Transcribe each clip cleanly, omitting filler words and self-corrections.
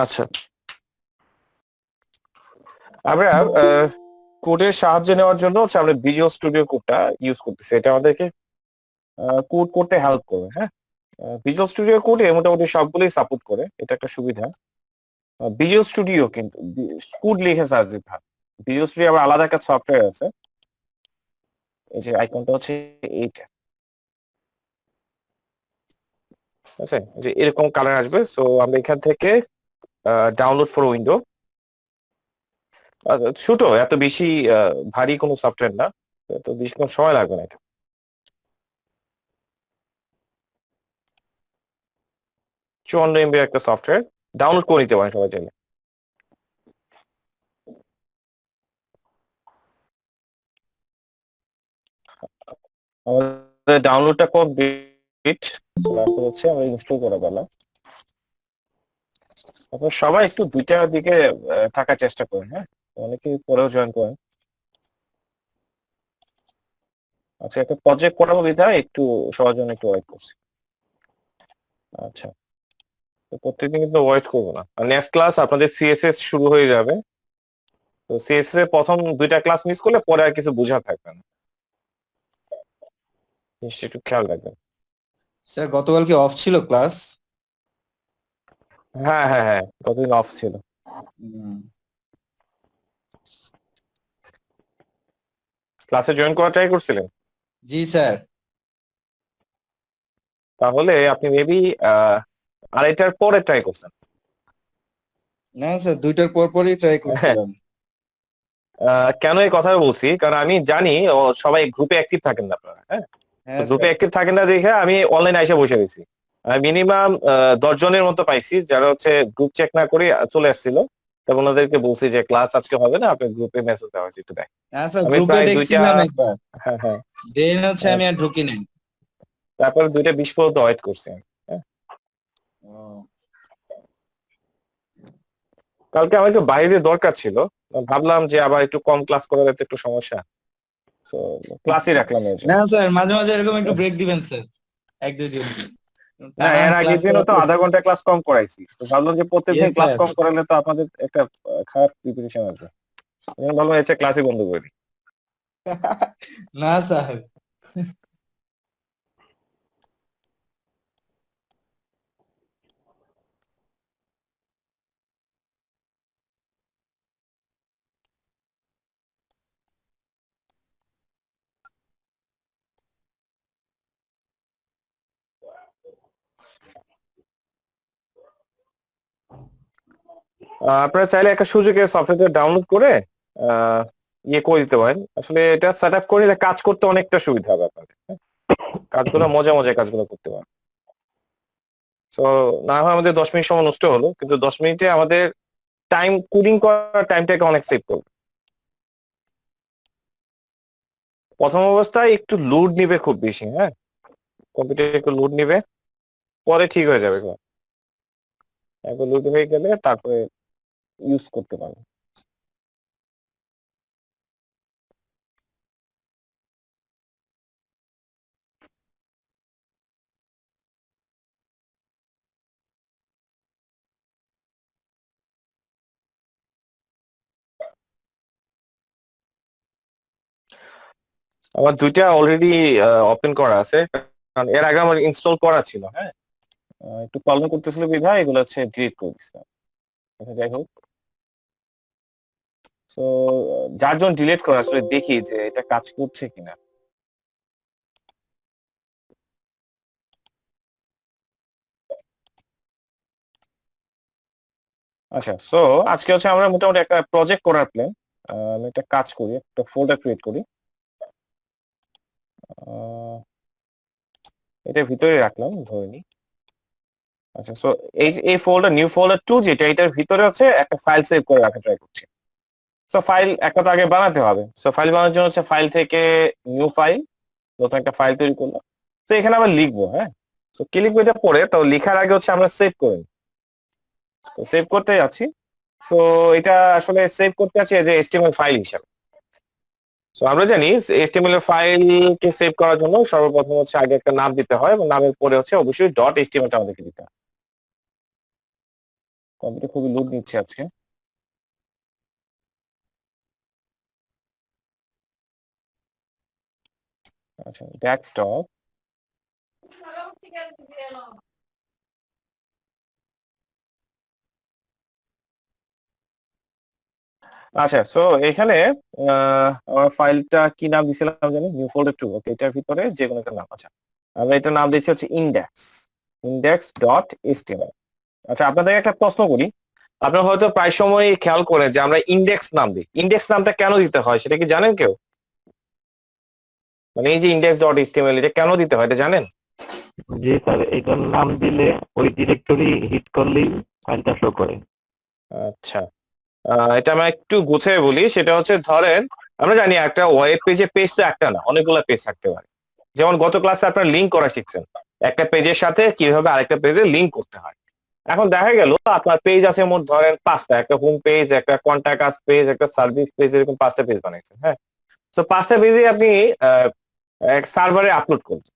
আচ্ছা, আমরা কোডের সাহায্য নেওয়ার জন্য হচ্ছে আমরা ভিজুয়াল স্টুডিও কোডটা ইউজ করতেছি। এটা আমাদেরকে কোড করতে হেল্প করবে। হ্যাঁ, ভিজুয়াল স্টুডিও কোডে মোটামুটি সবগুলোই সাপোর্ট করে, এটা একটা সুবিধা। ভিজুয়াল স্টুডিও কিন্তু কোড লিখে সার্চ দিতে হয়। ভিজুয়াল স্টুডিও আবার আলাদা একটা সফটওয়্যার আছে। এই যে আইকনটা হচ্ছে এইটা, ঠিক আছে? যে এরকম কালার আসবে। সো আমরা এখান থেকে ডাউনলোড ফর উইন্ডো, ছোট, এত বেশি ভারী কোনো সফটওয়্যার না, তো বেশি কোনো সময় লাগবে না এটা। 54 MB একটা সফটওয়্যার, ডাউনলোড করে নিতে পারেন সবাই চাইলে। আমাদের ডাউনলোডটা কমপ্লিট, তারপর হচ্ছে আমরা ইনস্টল করা পেলাম। তারপর সবাই একটু দুইটার দিকে থাকার চেষ্টা করেন। হ্যাঁ, অনেকেই পরেও জয়েন করেন। আচ্ছা, একটা প্রজেক্ট করাবো বিধায় একটু সবার জন্য একটু ওয়েট করছি। আচ্ছা, তো প্রত্যেকদিন কিন্তু ওয়েট করবো না, নেক্সট ক্লাস আপনাদের সিএসএস শুরু হয়ে যাবে। তো সিএসএস এর প্রথম দুইটা ক্লাস মিস করলে পরে আর কিছু বোঝা থাকবে না, জিনিসটা একটু খেয়াল রাখবেন। স্যার গতকাল কি অফ ছিল ক্লাস? হ্যাঁ হ্যাঁ হ্যাঁ, কতদিন অফ ছিল। ক্লাসে জয়েন করা ট্রাই করছিলেন? জি স্যার। তাহলে আপনি মেবি আড়াইটার পরে ট্রাই করছেন। না স্যার, দুইটার পর পরই ট্রাই হ্যাঁ, করছিলাম। কেন এই কথা বলছি, কারণ আমি জানি সবাই গ্রুপে অ্যাক্টিভ থাকেন না আপনারা। হ্যাঁ, তো হ্যাঁ গ্রুপে স্যার। অ্যাক্টিভ থাকেন না দেখে আমি অনলাইনে এসে বসে গেছি। মিনিমাম 10 জনের মতো পাইছি যারা হচ্ছে গ্রুপ চেক না করে চলে আসছিল। তখন ওদেরকে বলছি যে ক্লাস আজকে হবে না, আপনার গ্রুপে মেসেজ দেওয়া হয়েছে, একটু দেখ। হ্যাঁ স্যার, আমি গ্রুপে প্রায় দুইটা, দেখছিলাম একবার। হ্যাঁ হ্যাঁ, দেন হচ্ছে আহ, আমি আর ঢুকি নাই। তারপরে 2টা 20 পর্যন্ত ওয়েট করছি আমি। হ্যাঁ, ও, কালকে আমার একটু বাইরে দরকার ছিল, ভাবলাম যে আবার একটু কম ক্লাস করার একটু সমস্যা, তো ক্লাসই রাখলাম এর না জন্য। স্যার, মাঝে মাঝে এরকম একটু ব্রেক দিবেন স্যার, এক দুই দিন। না, টানা এর আগের ক্লাস দিনও করা তো তো। আধা ঘন্টা ক্লাস কম করাইছি, তো ভাবলাম যে প্রত্যেকদিন ইয়েস ক্লাস স্যার। কম করালে তো আপনাদের একটা খারাপ প্রিপারেশন আছে। আমি ভাবলাম এসে ক্লাসই বন্ধ করে দিই। না স্যার। আপনারা চাইলে একটা সুযোগে সফটওয়্যার ডাউনলোড করে আহ, ইয়ে করে দিতে পারেন। আসলে এটা সেট আপ করে নিলে কাজ করতে অনেকটা সুবিধা হবে আপনাদের। হ্যাঁ? কাজগুলো মজা মজা কাজগুলো করতে পারেন। তো না হয় আমাদের 10 মিনিট সময় নষ্ট হলো, কিন্তু 10 মিনিটে আমাদের টাইম, কুলিং করার টাইমটাকে অনেক সেভ করবে। প্রথম অবস্থায় একটু লোড নিবে খুব বেশি। হ্যাঁ, কম্পিউটার একটু লোড নিবে, পরে ঠিক হয়ে যাবে। একবার লোড হয়ে গেলে তারপরে ইউজ করতে পারবে। আমার দুইটা অলরেডি ওপেন করা আছে, কারণ এর আগে আমার ইনস্টল করা ছিল। হ্যাঁ, একটু প্রবলেম করতেছিল বিধায় এগুলো হচ্ছে ডিলিট করে দিচ্ছিলাম। আচ্ছা, যাই হোক। তো যার জন্য ডিলিট করা, আসলে দেখি যে এটা কাজ করছে কিনা। আচ্ছা, সো আজকে হচ্ছে আমরা মোটামুটি একটা প্রজেক্ট করার প্ল্যান। আমি একটা কাজ করি, একটা ফোল্ডার ক্রিয়েট করি। আহ, এটা ভিতরে রাখলাম ধরে নি। আচ্ছা, সো এই এই ফোল্ডার, নিউ ফোল্ডার 2, যেটা এটার ভিতরে হচ্ছে একটা ফাইল সেভ করে রাখা ট্রাই করছি। সো ফাইল একটা তো আগে বানাতে হবে। সো ফাইল বানানোর জন্য হচ্ছে ফাইল থেকে নিউ ফাইল, নতুন একটা ফাইল তৈরি করলাম। তো এখানে আবার লিখবো। হ্যাঁ, তো কি লিখবো এটা পরে, তো লিখার আগে হচ্ছে আমরা সেভ করে নিই। তো সেভ করতে যাচ্ছি। তো এটা আসলে সেভ করতে আছে যে এইচটিএমএল ফাইল হিসাবে। তো আমরা জানি এইচটিএমএল এর ফাইল কে সেভ করার জন্য সর্বপ্রথম হচ্ছে আগে একটা নাম দিতে হয়, এবং নামের পরে হচ্ছে অবশ্যই ডট এইচটিএমএল টা আমাদেরকে দিতে হয়। কম্পিউটার খুবই লোড নিচ্ছে আজকে। আচ্ছা, ডেস্কটপ। আচ্ছা, সো এখানে আমার ফাইলটা কি নাম দিছিলাম জানি, নিউ ফোল্ডার 2। ওকে, এটার ভিতরে যে কোনো একটা নাম। আচ্ছা, আমরা এটার নাম দিচ্ছি হচ্ছে index.html। আচ্ছা, আপনাদের একটা প্রশ্ন করি। আপনারা হয়তো প্রায় সময় খেয়াল করেন যে আমরা ইন্ডেক্স নাম দিই। ইন্ডেক্স নামটা কেন দিতে হয় সেটা কি জানেন কেউ? মানে এই যে index.html, এটা কেন দিতে হয় এটা জানেন? জি স্যার, এটার নাম দিলে ওই ডিরেক্টরি হিট করলেই ফাইলটা শো করে। আচ্ছা, এটা আমরা একটু গুছিয়ে বলি। সেটা হচ্ছে, ধরেন আমরা জানি একটা ওয়েব পেজে পেজ তো একটা না, অনেকগুলো পেজ থাকতে পারে। যেমন গত ক্লাসে আপনারা লিংক করা শিখছেন, একটা পেজের সাথে কিভাবে আরেকটা পেজে লিংক করতে হয়। এখন দেখা গেল আপনার পেজ আছে মোট ধরেন 5টা, একটা হোম পেজ, একটা কন্টাক্ট আস পেজ, একটা সার্ভিস পেজ, এরকম 5টা পেজ বানাইছেন। হ্যাঁ, তো 5টা পেজে আপনি এক সার্ভারে আপলোড করছেন।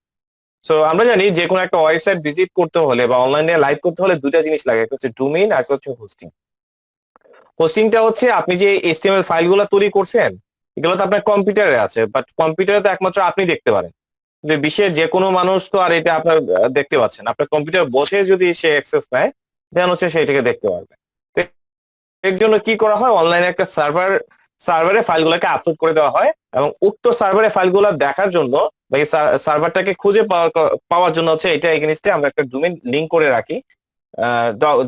সো আমরা জানি যে কোনো একটা ওয়েবসাইট ভিজিট করতে হলে বা অনলাইনে লাইভ করতে হলে দুইটা জিনিস লাগে, একটা হচ্ছে ডোমেইন আর একটা হচ্ছে হোস্টিং। হোস্টিংটা হচ্ছে আপনি যে এইচটিএমএল ফাইলগুলো তৈরি করছেন, এগুলো তো আপনার কম্পিউটারে আছে, বাট কম্পিউটারে তো একমাত্র আপনি দেখতে পারেন। কিন্তু বিশ্বের যে কোনো মানুষ তো আর এটা আপনার দেখতে পাচ্ছেন। আপনার কম্পিউটার বসে যদি সে অ্যাক্সেস নেয়, দেন হচ্ছে সে এটাকে দেখতে পারবে। তো এর জন্য কি করা হয়, অনলাইনে একটা সার্ভারে ফাইলগুলোকে আপলোড করে দেওয়া হয়, এবং উক্ত সার্ভারে ফাইলগুলো দেখার জন্য বা এই সার্ভারটাকে খুঁজে পাওয়ার জন্য হচ্ছে এটা এগেইনস্টে আমরা একটা ডোমেইন লিংক করে রাখি।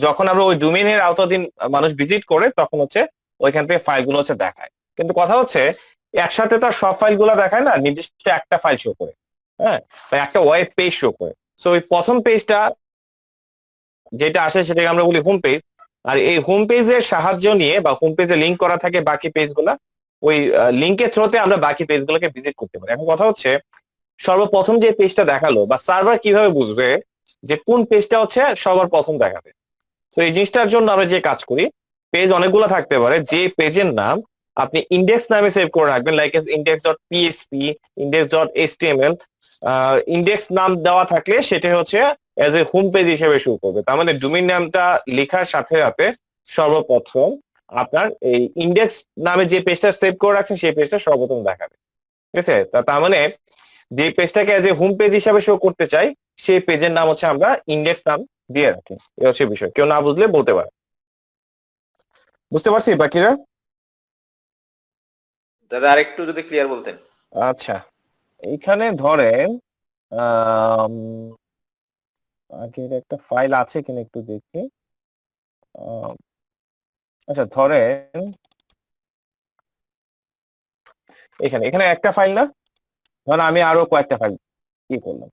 যখন আমরা ওই ডোমেইনের আওতাধীন মানুষ ভিজিট করে, তখন হচ্ছে ওইখান থেকে ফাইলগুলো হচ্ছে দেখায়। কিন্তু কথা হচ্ছে, একসাথে তো আর সব ফাইলগুলো দেখায় না, নির্দিষ্ট একটা ফাইল শো করে। হ্যাঁ, বা একটা ওয়েব পেজ শো করে। সো ওই প্রথম পেজটা যেটা আসে সেটাকে আমরা বলি হোম পেজ। আর এই হোম পেজের সাহায্য নিয়ে বা হোম পেজে লিংক করা থাকে বাকি পেজগুলা, ওই লিংকের থ্রুতে আমরা বাকি পেজগুলোকে ভিজিট করতে পারি। এখন কথা হচ্ছে, সর্বপ্রথম যে পেজটা দেখালো বা সার্ভার কিভাবে বুঝবে যে কোন পেজটা হচ্ছে সবার প্রথম দেখাবে? তো এই জিনিসটার জন্য আমরা যে কাজ করি, পেজ অনেকগুলো থাকতে পারে, যে পেজের নাম আপনি ইন্ডেক্স নামে সেভ করে রাখবেন, লাইক index.php, index.html। ইন্ডেক্স নাম দেওয়া থাকলে সেটা হচ্ছে এজ এ হোম পেজ হিসেবে শুরু করবে। তার মানে ডোমেইন নামটা লেখার সাথে সাথে সর্বপ্রথম আপনার এই ইন্ডেক্স নামে যে পেজটা সেভ করে রাখছেন সেই পেজটা সর্বপ্রথম দেখাবে। ঠিক আছে? তার মানে যে পেজটাকে এজ এ হোম পেজ হিসাবে শো করতে চাই, সেই পেজের নাম হচ্ছে আমরা ইন্ডেক্স নাম দিয়ে রাখি। এ হচ্ছে বিষয়। কেউ না বুঝলে বলতে পারে। বুঝতে পারছি বাকিরা? দাদা আরেকটু যদি ক্লিয়ার বলতেন। আচ্ছা, এইখানে ধরেন আম, আগের একটা ফাইল আছে কিনা একটু দেখি। আম, আচ্ছা, ধরেন এখানে এখানে একটা ফাইল না, ধরেন আমি আরো কয়েকটা ফাইল কি করলাম,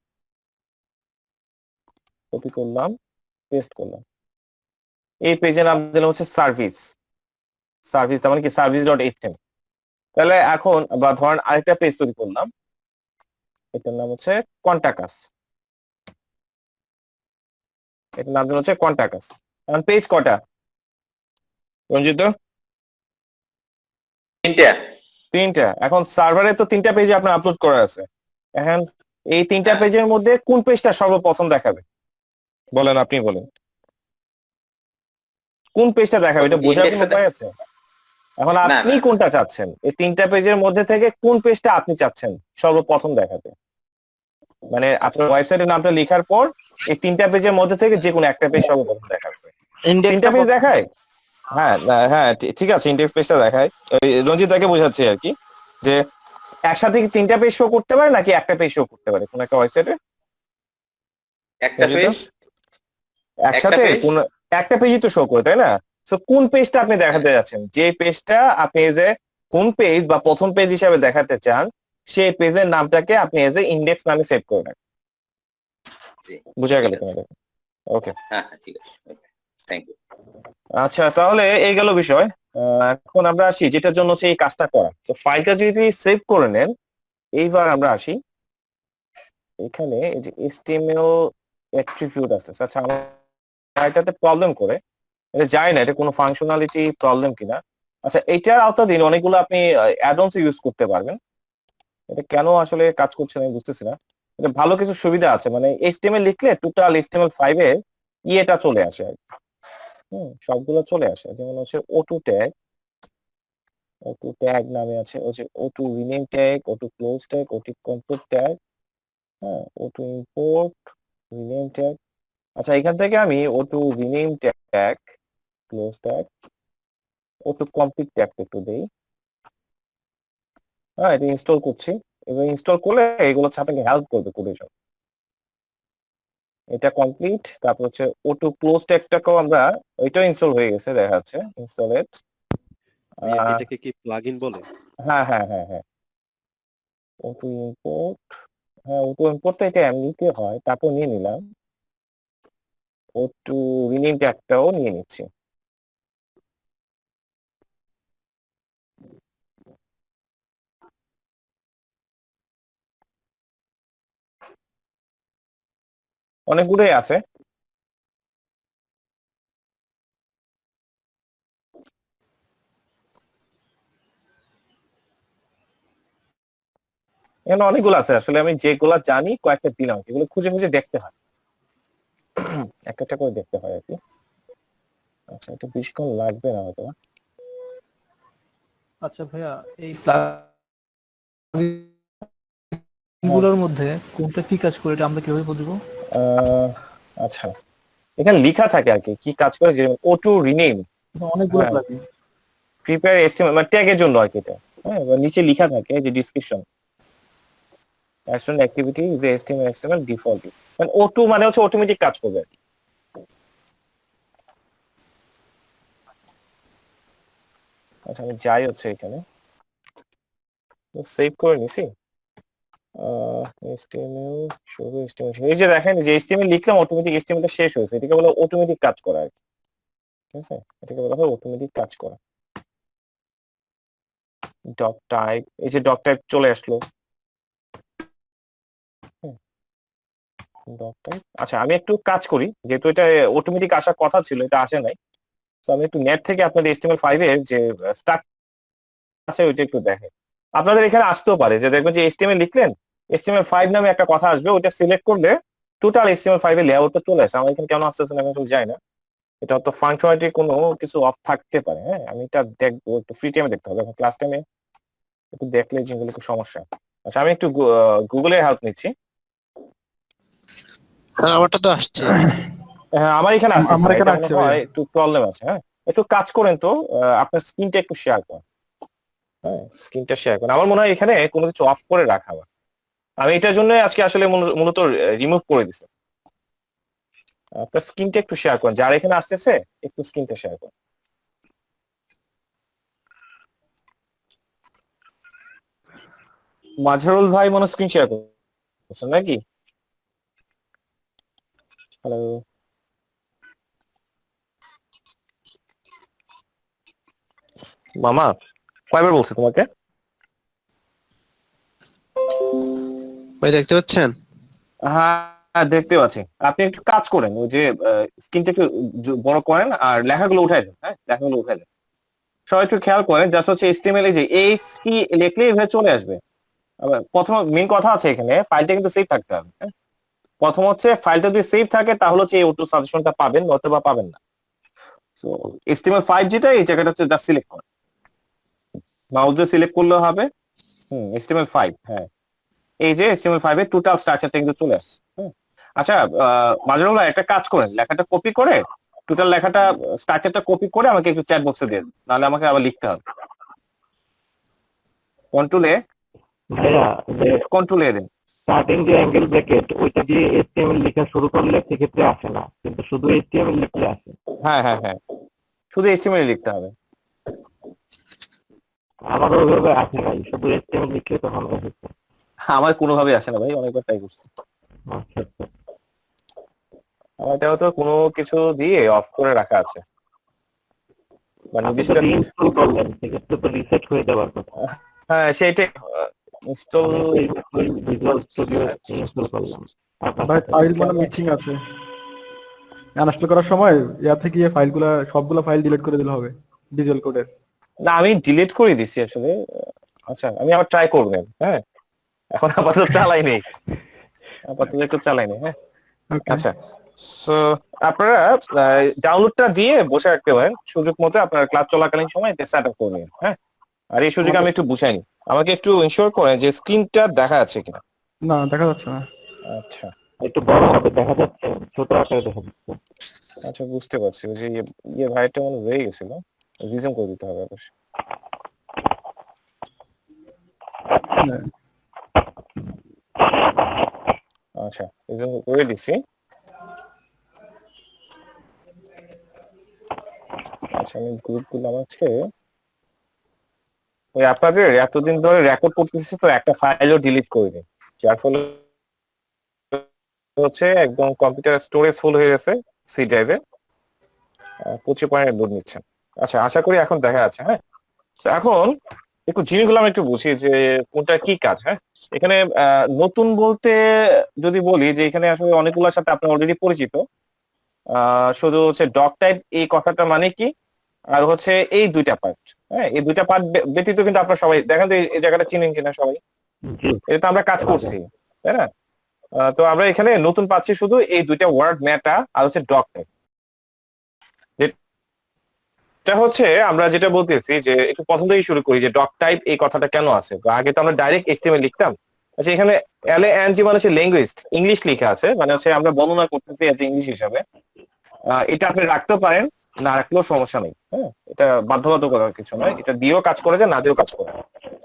কপি করলাম, পেস্ট করলাম। এই পেজের নাম দিলাম হচ্ছে সার্ভিস। সার্ভিস তার মানে কি, সার্ভিস.html। তাহলে এখন বা ধরেন আরেকটা পেজ তৈরি করলাম, এটার নাম হচ্ছে কন্টাক্ট। এটার নাম দিলাম হচ্ছে কন্টাক্ট। এখন পেজ কটা রঞ্জিত? তিনটা। 3টা। এখন সার্ভারে তো 3টা পেজে আপনার আপলোড করা আছে। এখন এই 3টা হ্যাঁ। পেজের মধ্যে কোন পেজটা সর্বপ্রথম দেখাবে? বলেন, আপনি বলেন কোন পেজটা দেখাবে, এটা বোঝার কোনো উপায় আছে? এখন না আপনি না কোনটা চাচ্ছেন, এই 3টা পেজের মধ্যে থেকে কোন পেজটা আপনি চাচ্ছেন সর্বপ্রথম দেখাবে? মানে আপনার ওয়েবসাইটের নামটা লেখার পর এই 3টা পেজের মধ্যে থেকে যে কোনো একটা পেজ সর্বপ্রথম দেখাবে। 3টা পেজ দেখায়। হ্যাঁ হ্যাঁ, ঠিক আছে, ইন্ডেক্স পেজটা দেখায়। ওই রঞ্জিত দাকে বোঝাচ্ছি আর কি, যে একসাথে কি 3টা পেজ শো করতে পারে নাকি একটা পেজ শো করতে পারে কোন একটা ওয়েবসাইটে? একটা পেজ। একটা একসাথে পেজ। কোন একটা পেজই তো শো করে, তাই না? তো কোন পেজটা আপনি দেখাতে যাচ্ছেন, যে পেজটা আপনি এজ এ হোম পেজ বা প্রথম পেজ হিসাবে দেখাতে চান, সেই পেজের নামটাকে আপনি এজ এ ইন্ডেক্স নামে সেভ করে রাখেন। জি, বুঝা গেল ঠিক আছে। তোমাদের? ওকে, হ্যাঁ হ্যাঁ, ঠিক আছে। Thank you. আচ্ছা, তাহলে এই গেল বিষয়। এখন আমরা আসি যেটার জন্য হচ্ছে এই কাজটা করা। তো ফাইলটা যদি সেভ করে নেন, এইবার আমরা আসি এখানে এই যে HTML অ্যাট্রিবিউট আছে। আচ্ছা, আমার এটাতে প্রবলেম করে, এটা জানি না এটা কোনো ফাংশনালিটি প্রবলেম কিনা। আচ্ছা, এটার আওতাধীন অনেকগুলো আপনি অ্যাডঅনস ইউজ করতে পারবেন। এটা কেন আসলে কাজ করছে না আমি বুঝতেছি না। এটা ভালো কিছু সুবিধা আছে, মানে HTML লিখলে টোটাল HTML5 এর ইয়েটা চলে আসে আর কি। সবগুলো চলে আসে, যেমন হচ্ছে O2 ট্যাগ নামে আছে, ওই যে O2 rename tag, O2 close tag, O2 complete tag, হ্যাঁ, O2 ইম্পোর্ট রিনেম ট্যাগ। আচ্ছা, এখান থেকে আমি O2 rename tag, close tag, O2 complete ট্যাগটা একটু দেই। হ্যাঁ, এটা ইনস্টল করছি। এবার ইনস্টল করলে এগুলো হচ্ছে আপনাকে হেল্প করবে কোডের জন্য। এটা কমপ্লিট। তারপর হচ্ছে O2 ক্লোজ ট্যাগটাকেও আমরা, ওইটাও ইনস্টল হয়ে গেছে দেখা যাচ্ছে, ইনস্টলেড। এটাকে কি প্লাগইন বলে? হ্যাঁ হ্যাঁ হ্যাঁ হ্যাঁ, O2 ইম্পোর্ট, হ্যাঁ O2 ইম্পোর্ট তো এটা এমনিতে হয়, তারপর নিয়ে নিলাম। O2 রিনেম ট্যাগটাও নিয়ে নিচ্ছি। অনেকগুলোই আছে। এখানে অনেকগুলো আছে, আসলে আমি যেগুলা জানি কয়েকটা দিলাম, এগুলো খুঁজে খুঁজে দেখতে হয়, একটা একটা করে দেখতে হয় আর কি। আচ্ছা, এটা বেশিক্ষণ লাগবে না হয়তো। আচ্ছা ভাইয়া, এই প্লাগইনগুলোর মধ্যে কোনটা কি কাজ করে এটা আমরা কিভাবে বুঝবো? আচ্ছা, এখানে লেখা থাকে আর কি কি কাজ করে, যে O2 রিনেম, অনেকগুলো হ্যাঁ। প্লাগইন। প্রিপেয়ার এসটিএমএল মানে ট্যাগের জন্য আর কি এটা। হ্যাঁ, এবার নিচে লেখা থাকে যে description action activity is HTML XML default, মানে O2 মানে হচ্ছে অটোমেটিক কাজ করবে আর কি। আচ্ছা, আমি যাই হচ্ছে এখানে সেভ করে নিছি। HTML শুরু, HTML এই যে দেখেন যে HTML লিখলাম, অটোমেটিক HTML টা শেষ হয়েছে, এটাকে বলা অটোমেটিক কাজ করা আর কি। ঠিক আছে, এটাকে বলা হয় অটোমেটিক কাজ করা। ডক টাইপ, এই যে ডক টাইপ চলে আসলো। ডক টাইপ, আচ্ছা আমি একটু কাজ করি, যেহেতু এটা অটোমেটিক আসার কথা ছিল, এটা আসে নাই। তো আমি একটু নেট থেকে আপনাদের HTML5 এর যে স্টাক আছে ওইটা একটু দেখেন। আপনাদের এখানে আসতেও পারে যে দেখবেন যে HTML লিখলেন, HTML5 নামে একটা কথা আসবে, ওইটা সিলেক্ট করলে টোটাল HTML5 এর লেআউটটা চলে আসে। আমার এখানে কেন আসতেছে না আমি আসলে জানি না, এটা তো ফাংশনালিটি কোনো কিছু অফ থাকতে পারে। হ্যাঁ, আমি এটা দেখবো, একটু ফ্রি টাইমে দেখতে হবে, এখন ক্লাস টাইমে একটু দেখলে যেগুলো একটু সমস্যা। আচ্ছা, আমি একটু গুগলের হেল্প নিচ্ছি। হ্যাঁ, আমারটা তো আসছে। হ্যাঁ, আমার এখানে আসছে, আমার এখানে এটা মনে আসছে হয় ভাইয়া। একটু প্রবলেম আছে। হ্যাঁ, একটু কাজ করেন তো, আপনার স্ক্রিনটা একটু শেয়ার করেন। হ্যাঁ, স্ক্রিনটা শেয়ার করেন। আমার মনে হয় এখানে কোনো কিছু অফ করে রাখা হবে। আমি এটার জন্য আজকে আসলে মূলত রিমুভ করে দিছি। আপনার স্ক্রিনটা একটু শেয়ার করেন, যারা এখানে আসতেছে একটু স্ক্রিনটা শেয়ার করেন। মাঝারুল ভাই মনে স্ক্রিন শেয়ার করছেন নাকি? হ্যালো মামা, কয়বার বলছি তোমাকে? ভাই দেখতে পাচ্ছেন? হ্যাঁ, দেখতে পাচ্ছি। আপনি একটু কাজ করেন, ওই যে স্ক্রিনটা একটু বড় করেন আর লেখাগুলো উঠাই দেন। হ্যাঁ, লেখাগুলো উঠাই দেন। সবাই একটু খেয়াল করেন, জাস্ট হচ্ছে HTML এই যে এইচ কি লিখলেই এভাবে চলে আসবে। আবার প্রথম মেইন কথা আছে এখানে, ফাইলটা কিন্তু সেভ থাকতে হবে। হ্যাঁ, প্রথম হচ্ছে ফাইলটা যদি সেভ থাকে তাহলে হচ্ছে এই O2 সাজেশনটা পাবেন, অথবা পাবেন না। সো HTML5 যেটা, এই জায়গাটা হচ্ছে জাস্ট সিলেক্ট করেন, মাউস দিয়ে সিলেক্ট করলে হবে। HTML5, হ্যাঁ, এই যে HTML5 এর টোটাল স্ট্রাকচারটা কিন্তু চলে আসছে। আচ্ছা, মাজরুল ভাই একটা কাজ করেন, লেখাটা কপি করে, টোটাল লেখাটা স্ট্রাকচারটা কপি করে আমাকে একটু চ্যাট বক্সে দিয়ে দিন, নাহলে আমাকে আবার লিখতে হবে। ভাইয়া যে কন্ট্রোল এ দেন। স্টার্টিং যে অ্যাঙ্গেল ব্র্যাকেট ওইটা দিয়ে HTML লেখা শুরু করলে সেক্ষেত্রে আসে না, কিন্তু শুধু HTML লিখলে আসে। হ্যাঁ হ্যাঁ হ্যাঁ, শুধু HTML লিখতে হবে। আমারও ওইভাবে আসে নাই, শুধু HTML লিখলে তখন এসেছে। আমার কোনোভাবে আসে না ভাই, অনেকবার ট্রাই করছি। আচ্ছা আচ্ছা। আমার এটাও তো কোনো কিছু দিয়ে অফ করে রাখা আছে, মানে আপনি নির্দিষ্ট। তো ইনস্টল করলেন, সেক্ষেত্রে তো রিসেট হয়ে যাওয়ার কথা। হ্যাঁ, সেইটাই ইনস্টল। আমি ওই ভিজুয়াল স্টুডিও ইনস্টল করলাম। আপনার ভাই সাথে ফাইল মানে মিসিং আছে, ইনস্টল করার সময় ইয়া থেকে গিয়ে ফাইলগুলা সবগুলা ফাইল ডিলিট করে দিলে হবে ভিজুয়াল কোডের। না, আমি ডিলিট করে দিছি আসলে। আচ্ছা, আমি আবার ট্রাই করবেন। হ্যাঁ, এখন আপাতত চালাই নেই, আপাতত একটু চালাই নেই। হ্যাঁ, ওকে। আচ্ছা। সো আপনারা ডাউনলোডটা দিয়ে বসে রাখতে পারেন, সুযোগ মতো আপনার ক্লাস চলাকালীন সময় এটা সেট আপ করে নিন। হ্যাঁ, আর এই সুযোগে আমি একটু বুঝাইনি, আমাকে একটু ইনশিওর করেন যে স্ক্রিনটা দেখা যাচ্ছে কিনা। না, দেখা যাচ্ছে না। আচ্ছা একটু বড় হবে দেখা যাচ্ছে, ছোট আকারে দেখা যাচ্ছে। আচ্ছা, বুঝতে পারছি। ওই যে ভাইটা মনে হয়ে গেছিল, রিজম করে দিতে হবে অবশ্যই। হ্যাঁ। আচ্ছা, রিজম করে দিছি। আচ্ছা, আমি গ্রুপগুলো আজকে ওই আপনাদের এতদিন ধরে রেকর্ড করতেছি তো একটা ফাইলও ডিলিট করে দিন, যার ফলে হচ্ছে একদম কম্পিউটার স্টোরেজ ফুল হয়ে গেছে সি ড্রাইভে, 25 লোড নিচ্ছেন। আচ্ছা, আশা করি এখন দেখা যাচ্ছে। হ্যাঁ, তো এখন একটু জিনিসগুলো আমি একটু বুঝি যে কোনটা কি কাজ। হ্যাঁ, এখানে নতুন বলতে যদি বলি যে এখানে আসলে অনেকগুলোর সাথে আপনি অলরেডি পরিচিত। শুধু হচ্ছে ডক টাইপ এই কথাটা মানে কি, আর হচ্ছে এই দুইটা পার্ট। হ্যাঁ, এই দুইটা পার্ট ব্যতীত কিন্তু আপনারা সবাই দেখেন তো এই জায়গাটা চিনেন কিনা সবাই, জি এটা তো আমরা কাজ করছি, তাই না? তো আমরা এখানে নতুন পাচ্ছি শুধু এই দুইটা ওয়ার্ড, মেটা আর হচ্ছে ডক টাইপ। এটা হচ্ছে আমরা যেটা বলতেছি যে একটু প্রথম থেকেই শুরু করি যে ডক টাইপ এই কথাটা কেন আছে। তো আগে তো আমরা ডাইরেক্ট এইচটিএমএল লিখতাম। আচ্ছা, এখানে LANG মানে হচ্ছে ল্যাঙ্গুয়েজ, ইংলিশ লেখা আছে, মানে হচ্ছে আমরা বর্ণনা করতেছি এজ ইংলিশ হিসাবে। এটা আপনি রাখতে পারেন, না রাখলেও সমস্যা নেই। হ্যাঁ, এটা বাধ্যবাধকতার কিছু নয়, এটা দিয়েও কাজ করে যায়, না দিয়েও কাজ করে।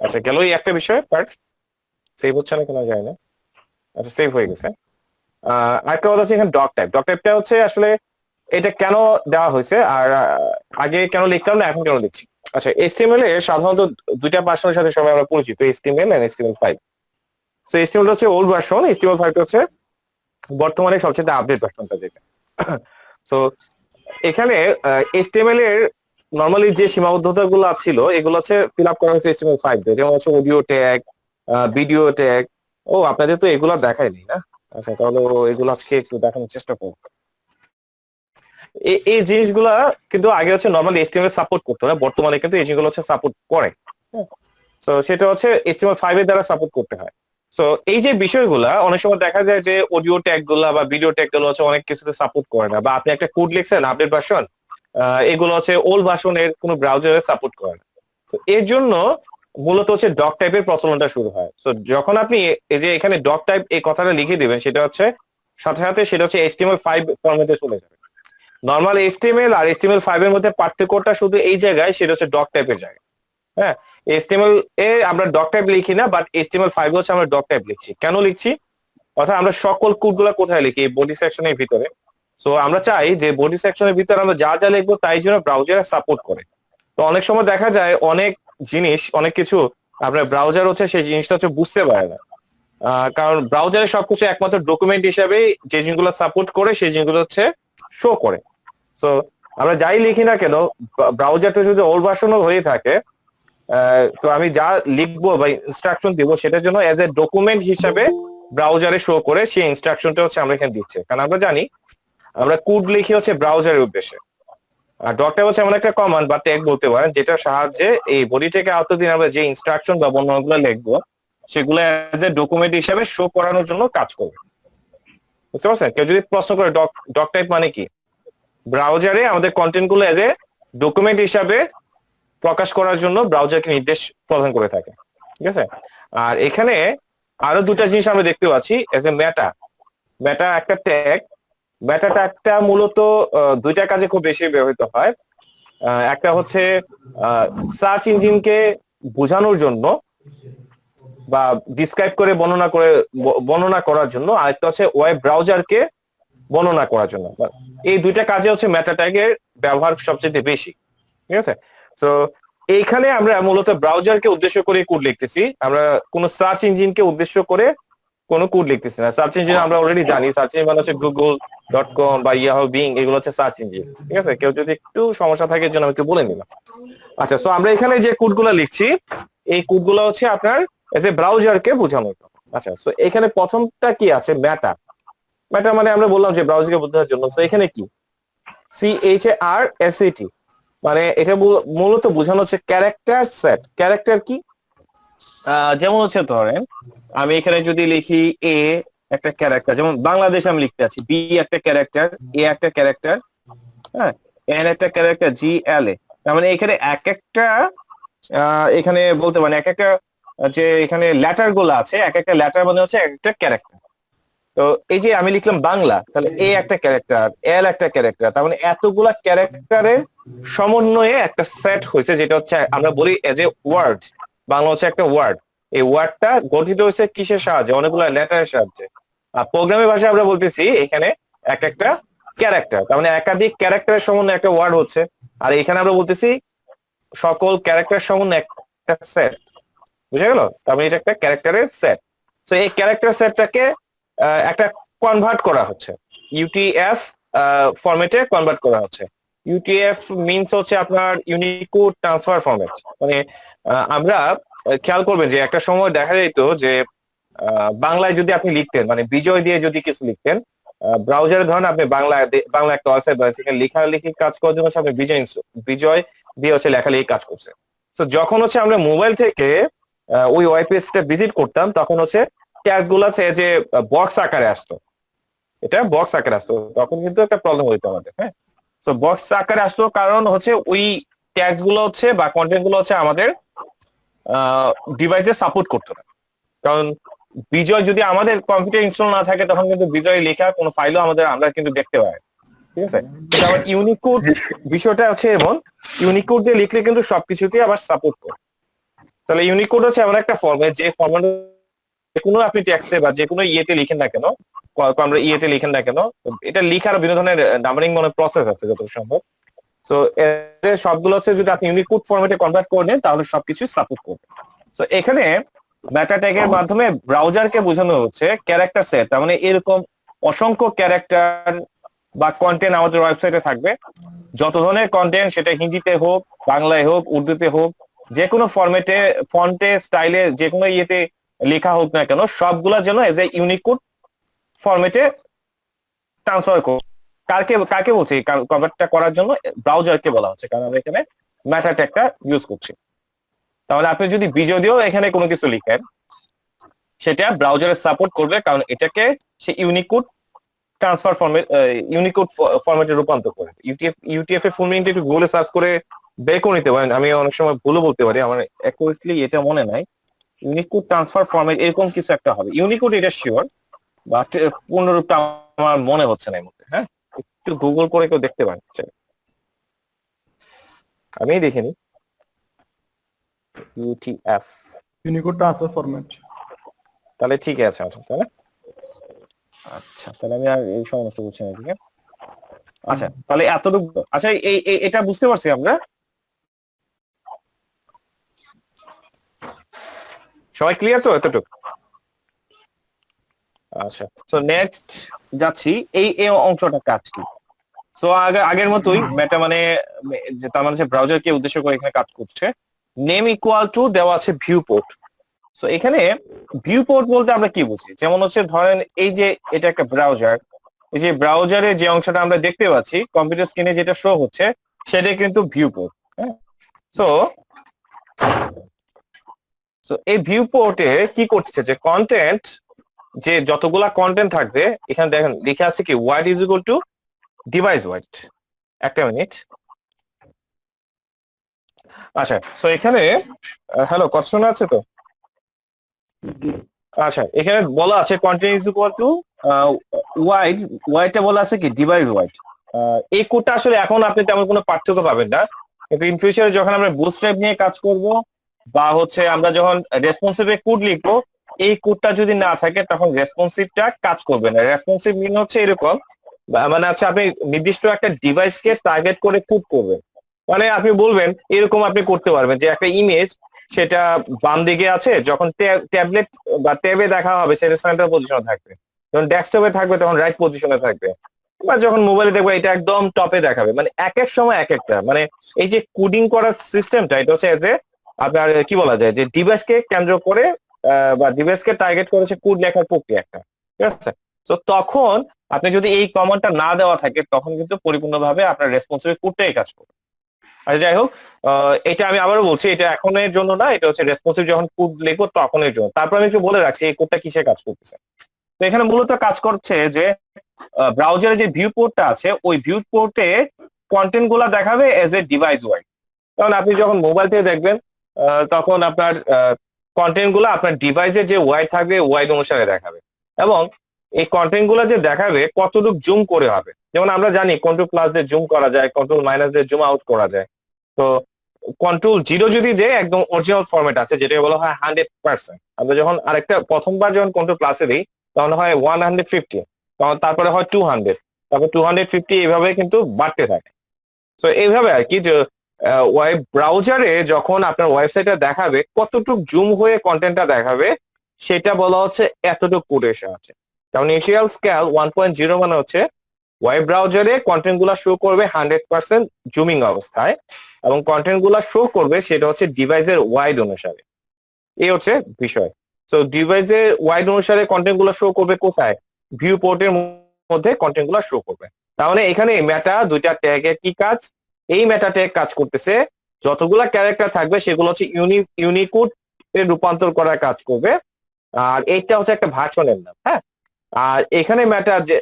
আচ্ছা, গেল এই একটা বিষয় পার্ট। সেভ হচ্ছে না কেন যায় না। আচ্ছা, সেভ হয়ে গেছে। আরেকটা কথা হচ্ছে এখানে ডক টাইপ। ডক টাইপটা হচ্ছে আসলে এটা কেন দেওয়া হয়েছে আর আগে কেন লিখতাম না এখন কেন লিখছি। আচ্ছা, HTML এ সাধারণত দুইটা ভার্সনের সাথে সবাই আমরা পরিচিত, HTML and HTML5। So HTML হচ্ছে ওল্ড ভার্সন, HTML5 হচ্ছে বর্তমানে সবচেয়ে আপডেট ভার্সনটা যেটা। সো এখানে HTML এর নরমালি যে সীমাবদ্ধতা গুলো ছিল এগুলো হচ্ছে ফিল আপ করা হয়েছে HTML5 দিয়ে, যেমন হচ্ছে অডিও ট্যাগ, ভিডিও ট্যাগ। ও, আপনাদের তো এগুলো দেখায়নি না? আচ্ছা, তাহলে এগুলো আজকে একটু দেখানোর চেষ্টা করবো। এই জিনিসগুলা কিন্তু আগে হচ্ছে নরমাল HTML সাপোর্ট করতো না, বর্তমানে কিন্তু এই জিনিসগুলো হচ্ছে সাপোর্ট করে। তো সেটা হচ্ছে HTML5 এর দ্বারা সাপোর্ট করতে হয়। সো এই যে বিষয়গুলা অনেক সময় দেখা যায় যে অডিও ট্যাগ গুলা বা ভিডিও ট্যাগ গুলো হচ্ছে অনেক কিছুতে সাপোর্ট করে না, বা আপনি একটা কোড লিখছেন আপডেট ভার্সন, এগুলো হচ্ছে ওল্ড ভার্সনের কোনো ব্রাউজারে সাপোর্ট করে না। তো এর জন্য মূলত হচ্ছে ডক টাইপের প্রচলনটা শুরু হয়। তো যখন আপনি এই যে এখানে ডক টাইপ এই কথাটা লিখে দিবেন, সেটা হচ্ছে সাথে সাথে সেটা হচ্ছে HTML5 ফরম্যাটে চলে যাবে। নর্মাল HTML আর HTML5 এর মধ্যে পার্থক্যটা শুধু এই জায়গায়, সেটা হচ্ছে ডক টাইপের জায়গায়। হ্যাঁ, HTML এ আমরা ডক টাইপ লিখি না, বাট HTML5 হচ্ছে আমরা ডক টাইপ লিখছি। কেন লিখছি? অর্থাৎ আমরা সকল কোডগুলো কোথায় লিখি? এই বডি সেকশনের ভিতরে। সো আমরা চাই যে বডি সেকশনের ভিতরে আমরা যা যা লিখবো তাই জন্য ব্রাউজারে সাপোর্ট করে। তো অনেক সময় দেখা যায় অনেক জিনিস, অনেক কিছু আপনার ব্রাউজার হচ্ছে সেই জিনিসটা হচ্ছে বুঝতে পারে না, কারণ ব্রাউজারে সবকিছু একমাত্র ডকুমেন্ট হিসাবে যে জিনিসগুলো সাপোর্ট করে সেই জিনিসগুলো হচ্ছে শো করে। তো আমরা যাই লিখি না কেন, ব্রাউজারটা যদি ওল্ড ভার্সনও হয়ে থাকে, তো আমি যা লিখবো বা ইনস্ট্রাকশন দিব সেটার জন্য এজ এ ডকুমেন্ট হিসাবে ব্রাউজারে শো করে সেই ইনস্ট্রাকশনটা হচ্ছে আমরা এখানে দিচ্ছি। কারণ আমরা জানি আমরা কোড লিখি হচ্ছে ব্রাউজারের উদ্দেশ্যে। আর ডট টাইপ হচ্ছে এমন একটা কমান্ড বা ট্যাগ বলতে পারেন যেটার সাহায্যে এই বডি থেকে আউটদিন আমরা যে ইনস্ট্রাকশন বা বর্ণনাগুলো লিখবো সেগুলো এজ এ ডকুমেন্ট হিসাবে শো করানোর জন্য কাজ করবে। বুঝতে পারছেন? কেউ যদি প্রশ্ন করে ডক টাইপ মানে কি, ব্রাউজারে আমাদের কন্টেন্ট গুলো এজ এ ডকুমেন্ট হিসাবে প্রকাশ করার জন্য ব্রাউজারকে নির্দেশ প্রদান করে থাকে। ঠিক আছে? আর এখানে আরো দুটা জিনিস আমরা দেখতে পাচ্ছি এজ এ মেটা। মেটা একটা ট্যাগ। মেটাটা একটা মূলত দুইটা কাজে খুব বেশি ব্যবহৃত হয়। একটা হচ্ছে সার্চ ইঞ্জিনকে বোঝানোর জন্য বা ডিসক্রাইব করে বর্ণনা করার জন্য, আরেকটা হচ্ছে ওয়েব ব্রাউজারকে বর্ণনা করার জন্য। এই দুইটা কাজে হচ্ছে মেটা ট্যাগের ব্যবহার সবচেয়ে বেশি। ঠিক আছে? তো এইখানে আমরা মূলত ব্রাউজারকে উদ্দেশ্য করে কোড লিখতেছি, আমরা কোন সার্চ ইঞ্জিনকে উদ্দেশ্য করে কোন কোড লিখতেছি না। সার্চ ইঞ্জিন আমরা অলরেডি জানি, সার্চ ইঞ্জিন মানে হচ্ছে google.com বা ইয়াহু, বিং, এগুলো হচ্ছে সার্চ ইঞ্জিন। ঠিক আছে? কেউ যদি একটু সমস্যা থাকে এর জন্য আমি একটু বলে নিলাম। আচ্ছা, সো আমরা এখানে যে কোডগুলো লিখছি এই কোডগুলো হচ্ছে আপনার এজ এ ব্রাউজারকে বোঝানোর। আচ্ছা, সো এখানে প্রথমটা কি আছে? মেটা। মেটা মানে আমরা বললাম যে ব্রাউজারকে বোঝানোর জন্য। তো এখানে কি? CHARSET, মানে এটা মূলত বোঝানো হচ্ছে ক্যারেক্টার সেট। ক্যারেক্টার কি? যেমন হচ্ছে ধরেন আমি এখানে যদি লিখি একটা ক্যারেক্টার, যেমন বাংলাদেশে আমি লিখতে আছি বি একটা ক্যারেক্টার, এ একটা ক্যারেক্টার, হ্যাঁ, এন একটা ক্যারেক্টার, জি এল এ। তার মানে এখানে এক একটা এখানে বলতে পারেন এক একটা যে এখানে লেটার গুলো আছে, এক একটা লেটার মানে হচ্ছে এক একটা ক্যারেক্টার। তো এই যে আমি লিখলাম বাংলা, তাহলে এ একটা ক্যারেক্টার, এল একটা ক্যারেক্টার, তার মানে এতগুলা ক্যারেক্টারের সমন্বয়ে একটা সেট হয়েছে, যেটা হচ্ছে আমরা বলি এজ এ ওয়ার্ড। বাংলা হচ্ছে একটা ওয়ার্ড। এই ওয়ার্ডটা গঠিত হয়েছে কিসের সাহায্যে? অনেকগুলো লেটারের সাহায্যে। আর প্রোগ্রামের ভাষায় আমরা বলতেছি এখানে এক একটা ক্যারেক্টার, তার মানে একাধিক ক্যারেক্টারের সমন্বয়ে একটা ওয়ার্ড হচ্ছে। আর এখানে আমরা বলতেছি সকল ক্যারেক্টার সমন্বয়ে একটা সেট। বুঝা গেল? তার মানে এটা একটা ক্যারেক্টারের সেট। তো এই ক্যারেক্টার সেটটাকে একটা কনভার্ট করা হচ্ছে, ইউটিএফ ফরম্যাটে কনভার্ট করা হচ্ছে। ইউটিএফ মিনস হচ্ছে আপনার ইউনিকোড ট্রান্সফার ফরম্যাট। মানে আমরা খেয়াল করবেন যে একটা সময় দেখা যেত যে বাংলায় যদি আপনি লিখতেন, মানে বিজয় দিয়ে যদি কিছু লিখতেন, ব্রাউজারে ধরেন আপনি বাংলা একটা ওয়েবসাইট বা সেখানে লেখালেখি কাজ করার জন্য হচ্ছে আপনি বিজয় দিয়ে হচ্ছে লেখালেখি কাজ করছে। তো যখন হচ্ছে আমরা মোবাইল থেকে ওই ওয়েব পেজটা ভিজিট করতাম, তখন হচ্ছে ট্যাগ গুলা যে বক্স আকারে আসতো, এটা বক্স আকারে আসতো, তখন কিন্তু একটা প্রবলেম হইতো আমাদের। হ্যাঁ, তো বক্স আকারে আসতো কারণ হচ্ছে ওই ট্যাগস গুলো হচ্ছে বা কন্টেন্ট গুলো হচ্ছে আমাদের ডিভাইসে সাপোর্ট করতো না। কারণ বিজয় যদি আমাদের কম্পিউটার ইনস্টল না থাকে, তখন কিন্তু বিজয় লেখা কোনো ফাইলও আমরা কিন্তু দেখতে পাই। ঠিক আছে, কিন্তু আবার ইউনিকোড বিষয়টা হচ্ছে এমন, ইউনিকোড দিয়ে লিখলে কিন্তু সবকিছুতেই আবার সাপোর্ট করে। তাহলে ইউনিকোড হচ্ছে এমন একটা ফর্মেট, যে ফর্মেট কোনো আপনি টেক্সটে বা যে কোনো ইয়েতে লিখেন না কেন, আমরা ইয়েতে লিখেন না কেন, এটা লিখার বিভিন্ন ধরনের নাম্বারিং মনে প্রসেস আছে যত সম্ভব। তো এর সবগুলো হচ্ছে যদি আপনি ইউনিকোড ফরম্যাটে কনভার্ট করে নেন, তাহলে সবকিছু সাপোর্ট করবে। তো এখানে মেটা ট্যাগের মাধ্যমে ব্রাউজারকে বোঝানো হচ্ছে ক্যারেক্টার সেট, তার মানে এরকম অসংখ্য ক্যারেক্টার বা কন্টেন্ট আমাদের ওয়েবসাইটে থাকবে। যত ধরনের কন্টেন্ট, সেটা হিন্দিতে হোক, বাংলায় হোক, উর্দুতে হোক, যে কোনো ফরম্যাটে, ফন্টে, স্টাইলে, যে কোনো ইয়েতে লেখা হোক না কেন, সবগুলা যেন এজ এ ইউনিকোড ফরম্যাটে ট্রান্সফার করো। কাকে বলছে এই কনভার্টটা করার জন্য? ব্রাউজারকে বলা হচ্ছে, কারণ আমরা এখানে মেটা ট্যাগটা ইউজ করছি। তাহলে আপনি যদি বিজয় দিয়েও এখানে কোনো কিছু লিখেন, সেটা ব্রাউজারে সাপোর্ট করবে, কারণ এটাকে সে ইউনিকোড ট্রান্সফার ফরম্যাট, ইউনিকোড ফরম্যাটে রূপান্তর করে। ইউটিএফ এর ফুল মিনিং একটু গুগলে সার্চ করে বের করে নিতে পারেন, আমি অনেক সময় ভুলও বলতে পারি, আমার অ্যাকুরেটলি এটা মনে নাই। ইউনিকোড ট্রান্সফার ফরম্যাট এরকম কিছু একটা হবে, ইউনিকোড এটা শিওর, বাট পূর্ণরূপটা আমার মনে হচ্ছে না এই মুহূর্তে। হ্যাঁ, একটু গুগল করে কেউ দেখতে পারেন, আমি দেখিনি। UTF Unicode transfer format. তাহলে ঠিক আছে, তাহলে আচ্ছা, তাহলে আমি আর এই সমস্যা বুঝছি না। ঠিক আছে, আচ্ছা, তাহলে এতটুকু। আচ্ছা, এটা বুঝতে পারছি আমরা সবাই, ক্লিয়ার তো এতটুকু? আচ্ছা, তো নেক্সট যাচ্ছি, এই অংশটা কাজ কি। সো আগের মতোই মেটা মানে তার মানে ব্রাউজারকে উদ্দেশ্য করে এখানে কাজ করছে। নেম ইকুয়াল টু দেওয়া আছে ভিউ পোর্ট। সো এখানে ভিউ পোর্ট বলতে আমরা কি বুঝি? যেমন হচ্ছে ধরেন এই যে এটা একটা ব্রাউজার, এই যে ব্রাউজারে যে অংশটা আমরা দেখতে পাচ্ছি কম্পিউটার স্ক্রিনে যেটা শো হচ্ছে, সেটা কিন্তু ভিউ পোর্ট। হ্যাঁ, সো এই ভিউ পোর্টে কি করছে, যে কন্টেন্ট, যে যতগুলা কন্টেন্ট থাকবে, এখানে দেখেন লিখে আছে কি wide is equal to device wide. একটা মিনিট। আচ্ছা, সো এখানে হ্যালো, কথা শোনা আছে তো? আচ্ছা, এখানে বলা আছে কন্টেন্ট ইজ ইকুয়াল টু ওয়াইডটা বলা আছে কি ডিভাইস ওয়াইড। এই কোডটা আসলে এখন আপনি তেমন কোনো পার্থক্য পাবেন না, কিন্তু ইন ফিউচারে যখন আমরা বুটস্ট্র্যাপ নিয়ে কাজ করব, বা হচ্ছে আমরা যখন রেসপন্সিভ কোড লিখবো, এই কোডটা যদি না থাকে, তখন রেসপন্সিভটা কাজ করবে না। রেসপন্সিভ মিন হচ্ছে এরকম, মানে হচ্ছে আপনি নির্দিষ্ট একটা ডিভাইসকে টার্গেট করে কোড করবেন। মানে আপনি বলবেন এরকম, আপনি করতে পারবেন যে একটা ইমেজ, সেটা বাম দিকে আছে, যখন ট্যাবলেট বা ট্যাবে দেখা হবে সেটা সেন্টার পজিশনে থাকবে, যখন ডেস্কটপে থাকবে তখন রাইট পজিশনে থাকবে, বা যখন মোবাইলে দেখবে এটা একদম টপে দেখাবে। মানে এক এক সময় এক একটা, মানে এই যে কোডিং করার সিস্টেমটা, এটা হচ্ছে যে আপনার কি বলা যায়, যে ডিভাইসকে কেন্দ্র করে বা ডিভাইসকে টার্গেট করেছে কোড লেখার প্রক্রিয়া একটা। ঠিক আছে, তো তখন আপনি যদি এই কমান্ডটা না দেওয়া থাকে, তখন কিন্তু পরিপূর্ণভাবে আপনার রেসপন্সিভ কোডটাই কাজ করবে। আচ্ছা, যাই হোক, এটা আমি আবারও বলছি, এটা এখনের জন্য না, এটা হচ্ছে রেসপন্সিভ যখন কোড লিখবো তখনের জন্য। তারপর আমি একটু বলে রাখছি এই কোডটা কিসে কাজ করতেছে। তো এখানে মূলত কাজ করছে যে ব্রাউজারে যে ভিউ পোর্টটা আছে ওই ভিউ পোর্টে কন্টেন্ট গুলা দেখাবে এজ এ ডিভাইস ওয়াইড। কারণ আপনি যখন মোবাইল থেকে দেখবেন তখন আপনার কন্টেন্ট গুলো আপনার ডিভাইসে যে ওয়াইড থাকবে ওয়াইড অনুসারে দেখাবে, এবং এই কন্টেন্ট গুলো যে দেখাবে কতটুকু জুম করে হবে। যেমন আমরা জানি কন্ট্রোল প্লাস দিয়ে জুম করা যায়, কন্ট্রোল মাইনাস দিয়ে জুম আউট করা যায়। তো কন্ট্রোল 0 যদি দেয় একদম অরিজিনাল ফরম্যাট আছে যেটা বলা হয় 100%। আমরা যখন আরেকটা প্রথমবার যখন কন্ট্রোল প্লাসে দিই তখন হয় 150, তখন তারপরে হয় 200, তারপর 250, এইভাবে কিন্তু বাড়তে থাকে। তো এইভাবে আর কি যে ওয়েব ব্রাউজারে যখন আপনার ওয়েবসাইটে দেখাবে কতটুকু জুম হয়ে কন্টেন্টটা দেখাবে সেটা বলা হচ্ছে এতটুকু কোটেশন আছে। কারণ ইনিশিয়াল স্কেল 1.0 মানে হচ্ছে ওয়েব ব্রাউজারে কন্টেন্ট গুলা শো করবে 100% জুমিং অবস্থায়, এবং কন্টেন্ট গুলা শো করবে সেটা হচ্ছে ডিভাইসের ওয়াইড অনুসারে। এই হচ্ছে বিষয়। তো ডিভাইসের ওয়াইড অনুসারে কন্টেন্ট গুলা শো করবে কোথায়? ভিউ পোর্টের মধ্যে কন্টেন্ট গুলা শো করবে। তার মানে এখানে মেটা দুইটা ট্যাগের কি কাজ? এই মেটা ট্যাগ কাজ করতেছে যতগুলা ক্যারেক্টার থাকবে সেগুলো হচ্ছে ইউনিকোড এর রূপান্তর করার কাজ করবে, আর এইটা হচ্ছে একটা ভার্সনের নাম। হ্যাঁ, আর এখানে মেটা যে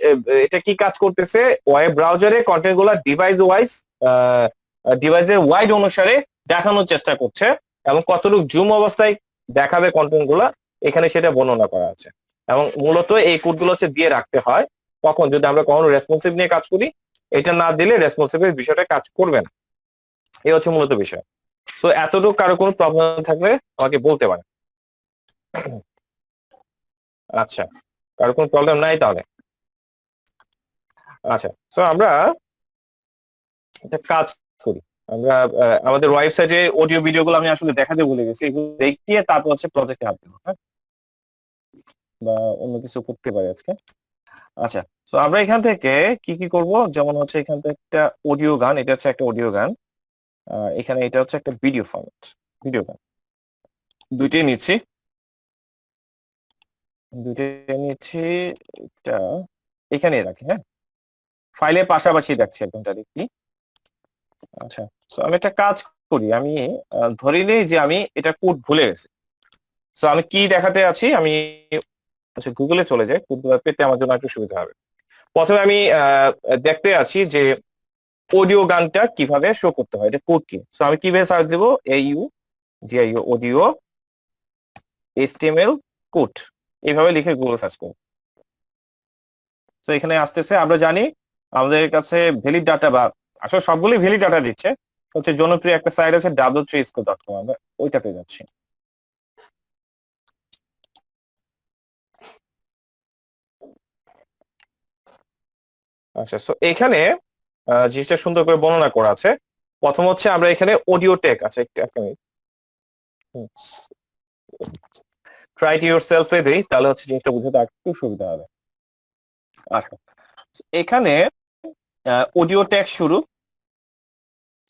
এটা কি কাজ করতেছে? ওয়েব ব্রাউজারে কন্টেন্ট গুলা ডিভাইস ওয়াইজ ডিভাইসের ওয়াইড অনুসারে দেখানোর চেষ্টা করছে, এবং কতটুকু জুম অবস্থায় দেখাবে কন্টেন্ট গুলা এখানে সেটা বর্ণনা করা আছে। এবং মূলত এই কোড গুলো হচ্ছে দিয়ে রাখতে হয় কখন? যদি আমরা কখনো রেসপন্সিভ নিয়ে কাজ করি, এটা না দিলে রেসপন্সিভের বিষয়টা কাজ করবে না। এই হচ্ছে মূলত বিষয়। সো এতটুকু কারো কোনো প্রবলেম থাকলে আমাকে বলতে পারে। আচ্ছা, কারো কোনো প্রবলেম নাই তাহলে? আচ্ছা, সো আমরা একটা কাজ করি। আমরা আমাদের ওয়েবসাইটে অডিও ভিডিও গুলো আমি আসলে দেখাতে ভুলে গেছি, এগুলো দেখিয়ে তারপর হচ্ছে প্রজেক্টে হাত দেবো। হ্যাঁ, বা অন্য কিছু করতে পারি আজকে। আচ্ছা, তো আমরা এখান থেকে কি কি করব? যেমন হচ্ছে এখান থেকে একটা অডিও গান, এটা হচ্ছে একটা অডিও গান, এখানে এটা হচ্ছে একটা ভিডিও ফরম্যাট, ভিডিও গান। দুইটাই নিচ্ছি, এটা এখানে রাখি। হ্যাঁ, ফাইলের পাশাপাশি রাখছি একদম ডাইরেক্টলি। আচ্ছা, তো আমি একটা কাজ করি, আমি ধরে নিই যে আমি এটা কোড ভুলে গেছি। সো আমি কি দেখাতে আছি, আমি আচ্ছা গুগলে চলে যাই, কোডগুলো পেতে আমার জন্য একটু সুবিধা হবে। প্রথমে আমি দেখতে আছি যে অডিও গানটা কিভাবে শো করতে হয়, এটা কোড কি। সো আমি কিভাবে সার্চ দেবো? AUDIO অডিও HTML কোড, এইভাবে লিখে গুগল সার্চ করব। তো এখানে আসতেছে। আমরা জানি আমাদের কাছে ভ্যালিড ডাটা, বা আসলে সবগুলোই ভ্যালিড ডাটা দিচ্ছে। হচ্ছে জনপ্রিয় একটা সাইট আছে w3school.com, আমরা ওইটাতে যাচ্ছি। আচ্ছা, সো এখানে জিনিসটা সুন্দর করে বর্ণনা করা আছে। প্রথম হচ্ছে আমরা এখানে অডিও ট্যাগ আছে, একটা মিনিট ট্রাই টু ইয়োরসেলফ এ দেই, তাহলে হচ্ছে জিনিসটা বুঝতে একটু সুবিধা হবে। আচ্ছা, এখানে অডিও ট্যাগ শুরু,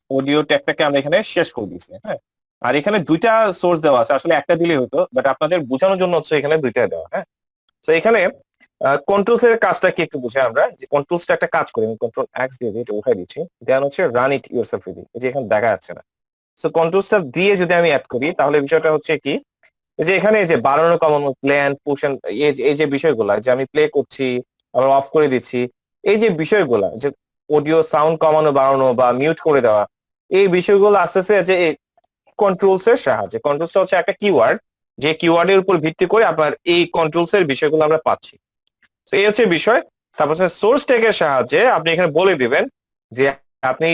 অডিও ট্যাগটাকে আমরা এখানে শেষ করে দিয়েছি। হ্যাঁ, আর এখানে দুইটা সোর্স দেওয়া আছে, আসলে একটা দিলেই হতো, বাট আপনাদের বোঝানোর জন্য হচ্ছে এখানে দুইটা দেওয়া। হ্যাঁ, তো এখানে কন্ট্রোলস এর কাজটা কি একটু বুঝে আমরা, যে কন্ট্রোলসটা একটা কাজ করি, আমি কন্ট্রোল এক্স দিয়ে এটা উঠাই দিচ্ছি, দেন হচ্ছে রান ইট ইয়োরসেলফ দিই, এই যে এখানে দেখা যাচ্ছে না। সো কন্ট্রোলসটা দিয়ে যদি আমি অ্যাড করি তাহলে বিষয়টা হচ্ছে কি, যে এখানে যে বাড়ানো কমানো, প্ল্যান পোর্শন, এই যে বিষয়গুলা, যে আমি প্লে করছি আবার অফ করে দিচ্ছি, এই যে বিষয়গুলা, যে অডিও সাউন্ড কমানো বাড়ানো বা মিউট করে দেওয়া, এই বিষয়গুলো আস্তে আস্তে যে কন্ট্রোলস এর সাহায্যে, কন্ট্রোলসটা হচ্ছে একটা কিওয়ার্ড, যে কিওয়ার্ডের উপর ভিত্তি করে আপনার এই কন্ট্রোলস এর বিষয়গুলো আমরা পাচ্ছি। তো এই হচ্ছে বিষয়। তারপর সোর্স ট্যাগের সাহায্যে আপনি এখানে বলে দিবেন যে আপনি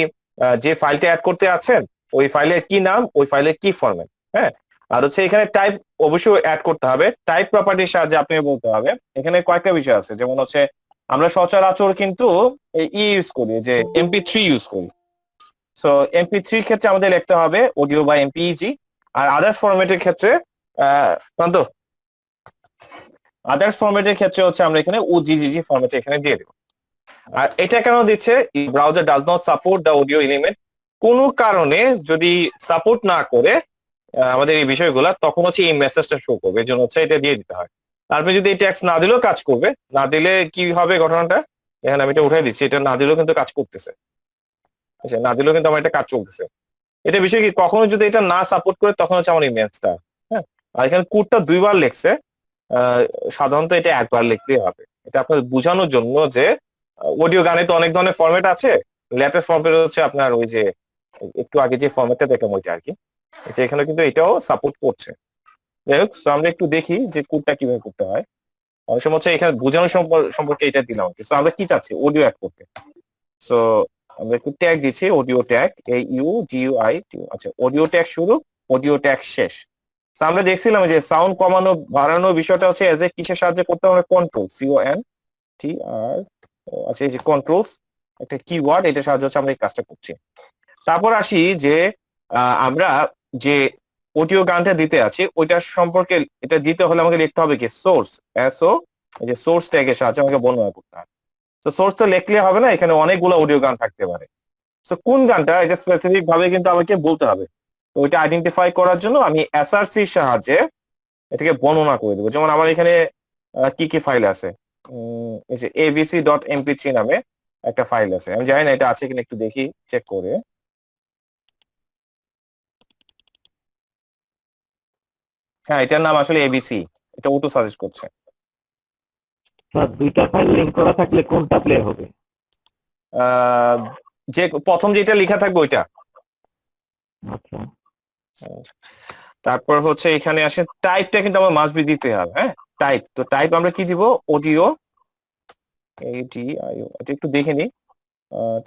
যে ফাইলটা অ্যাড করতে আছেন ওই ফাইলের কি নাম, ওই ফাইলের কি ফরম্যাট। হ্যাঁ, আর হচ্ছে এখানে টাইপ অবশ্যই অ্যাড করতে হবে, টাইপ প্রপার্টির সাহায্যে আপনি বলতে হবে। এখানে কয়েকটা বিষয় আছে, যেমন হচ্ছে আমরা সচরাচর কিন্তু ইউজ করি, যে MP3 ইউজ করি। সো MP3 ক্ষেত্রে আমাদের লিখতে হবে অডিও বা MPEG, আর আদার্স ফরম্যাটের ক্ষেত্রে হচ্ছে আমরা এখানে OGGG ফরম্যাটে এখানে দিয়ে দেব। আর এটা কেন দিচ্ছে? Browser does not support the audio element, কোনো কারণে যদি সাপোর্ট না করে আমাদের এই বিষয়গুলা, তখন হচ্ছে এই মেসেজটা শো করবে, এর জন্য হচ্ছে এটা দিয়ে দিতে হয়। তারপরে যদি এই ট্যাক্স না দিলেও কাজ করবে, না দিলে কি হবে ঘটনাটা, এখানে আমি এটা উঠাই দিচ্ছি, এটা না দিলেও কিন্তু কাজ করতেছে। আচ্ছা, না দিলেও কিন্তু আমার এটা কাজ চলতেছে। এটা বিষয় কি, কখনো যদি এটা না সাপোর্ট করে তখন হচ্ছে আমার এই মেসেজটা। হ্যাঁ, আর এখানে কোডটা দুইবার লেখছে, সাধারণত এটা একবার লিখলেই হবে। এটা আপনার বোঝানোর জন্য যে অডিও গানে তো অনেক ধরনের ফরম্যাট আছে, লেটেস্ট ফরম্যাট হচ্ছে আপনার ওই যে একটু আগে যে ফরম্যাটটা দেখলাম ওইটা আর কি, যে এখানে কিন্তু এটাও সাপোর্ট করছে। যাই হোক, so আমরা একটু দেখি যে কোডটা কিভাবে করতে হয়। অনেক সময় হচ্ছে এখানে বোঝানোর সম্পর্কে এটা দিলাম। তো আমরা কি চাচ্ছি, অডিও অ্যাড করতে। সো আমরা একটু ট্যাগ দিচ্ছি, অডিও ট্যাগ, AUDUI। আচ্ছা, অডিও ট্যাগ শুরু, অডিও ট্যাগ শেষ। তো আমরা দেখছিলাম যে সাউন্ড কমানো বাড়ানো বিষয়টা হচ্ছে এজ এ কিসের সাহায্যে করতে হবে, কন্ট্রোল, CONTR। আচ্ছা, এই যে কন্ট্রোলস একটা কিওয়ার্ড, এটা সাহায্য হচ্ছে আমরা এই কাজটা করছি। তারপর আসি যে আমরা যে অডিও গানটা দিতে আছি ওইটার সম্পর্কে, এটা দিতে হলে আমাকে লিখতে হবে কি, সোর্স, SO, এই যে সোর্স ট্যাগের সাহায্যে আমাকে বর্ণনা করতে হবে। তো সোর্স তো লিখলে হবে না, এখানে অনেকগুলো অডিও গান থাকতে পারে। তো কোন গানটা, এটা স্পেসিফিক ভাবে কিন্তু আমাকে বলতে হবে। তো ওইটা আইডেন্টিফাই করার জন্য আমি SRC-র সাহায্যে এটাকে বর্ণনা করে দেবো। যেমন আমার এখানে কি কি ফাইল আছে, এই যে abc.mp3 নামে একটা ফাইল আছে। আমি জানি না এটা আছে কিনা, একটু দেখি চেক করে। হ্যাঁ, এটার নাম আসলে ABC, এটা অটো সাজেস্ট করছে। স্যার দুইটা ফাইল লিংক করা থাকলে কোনটা প্লে হবে? আহ, যে প্রথম যেটা লেখা থাকবে ওইটা। আচ্ছা, তারপর হচ্ছে এখানে আসে টাইপটা কিন্তু আমার মাস্ট বি দিতে হবে। হ্যাঁ, টাইপ, তো টাইপ আমরা কি দিব, অডিও, ADIO। এটা একটু দেখে নিই,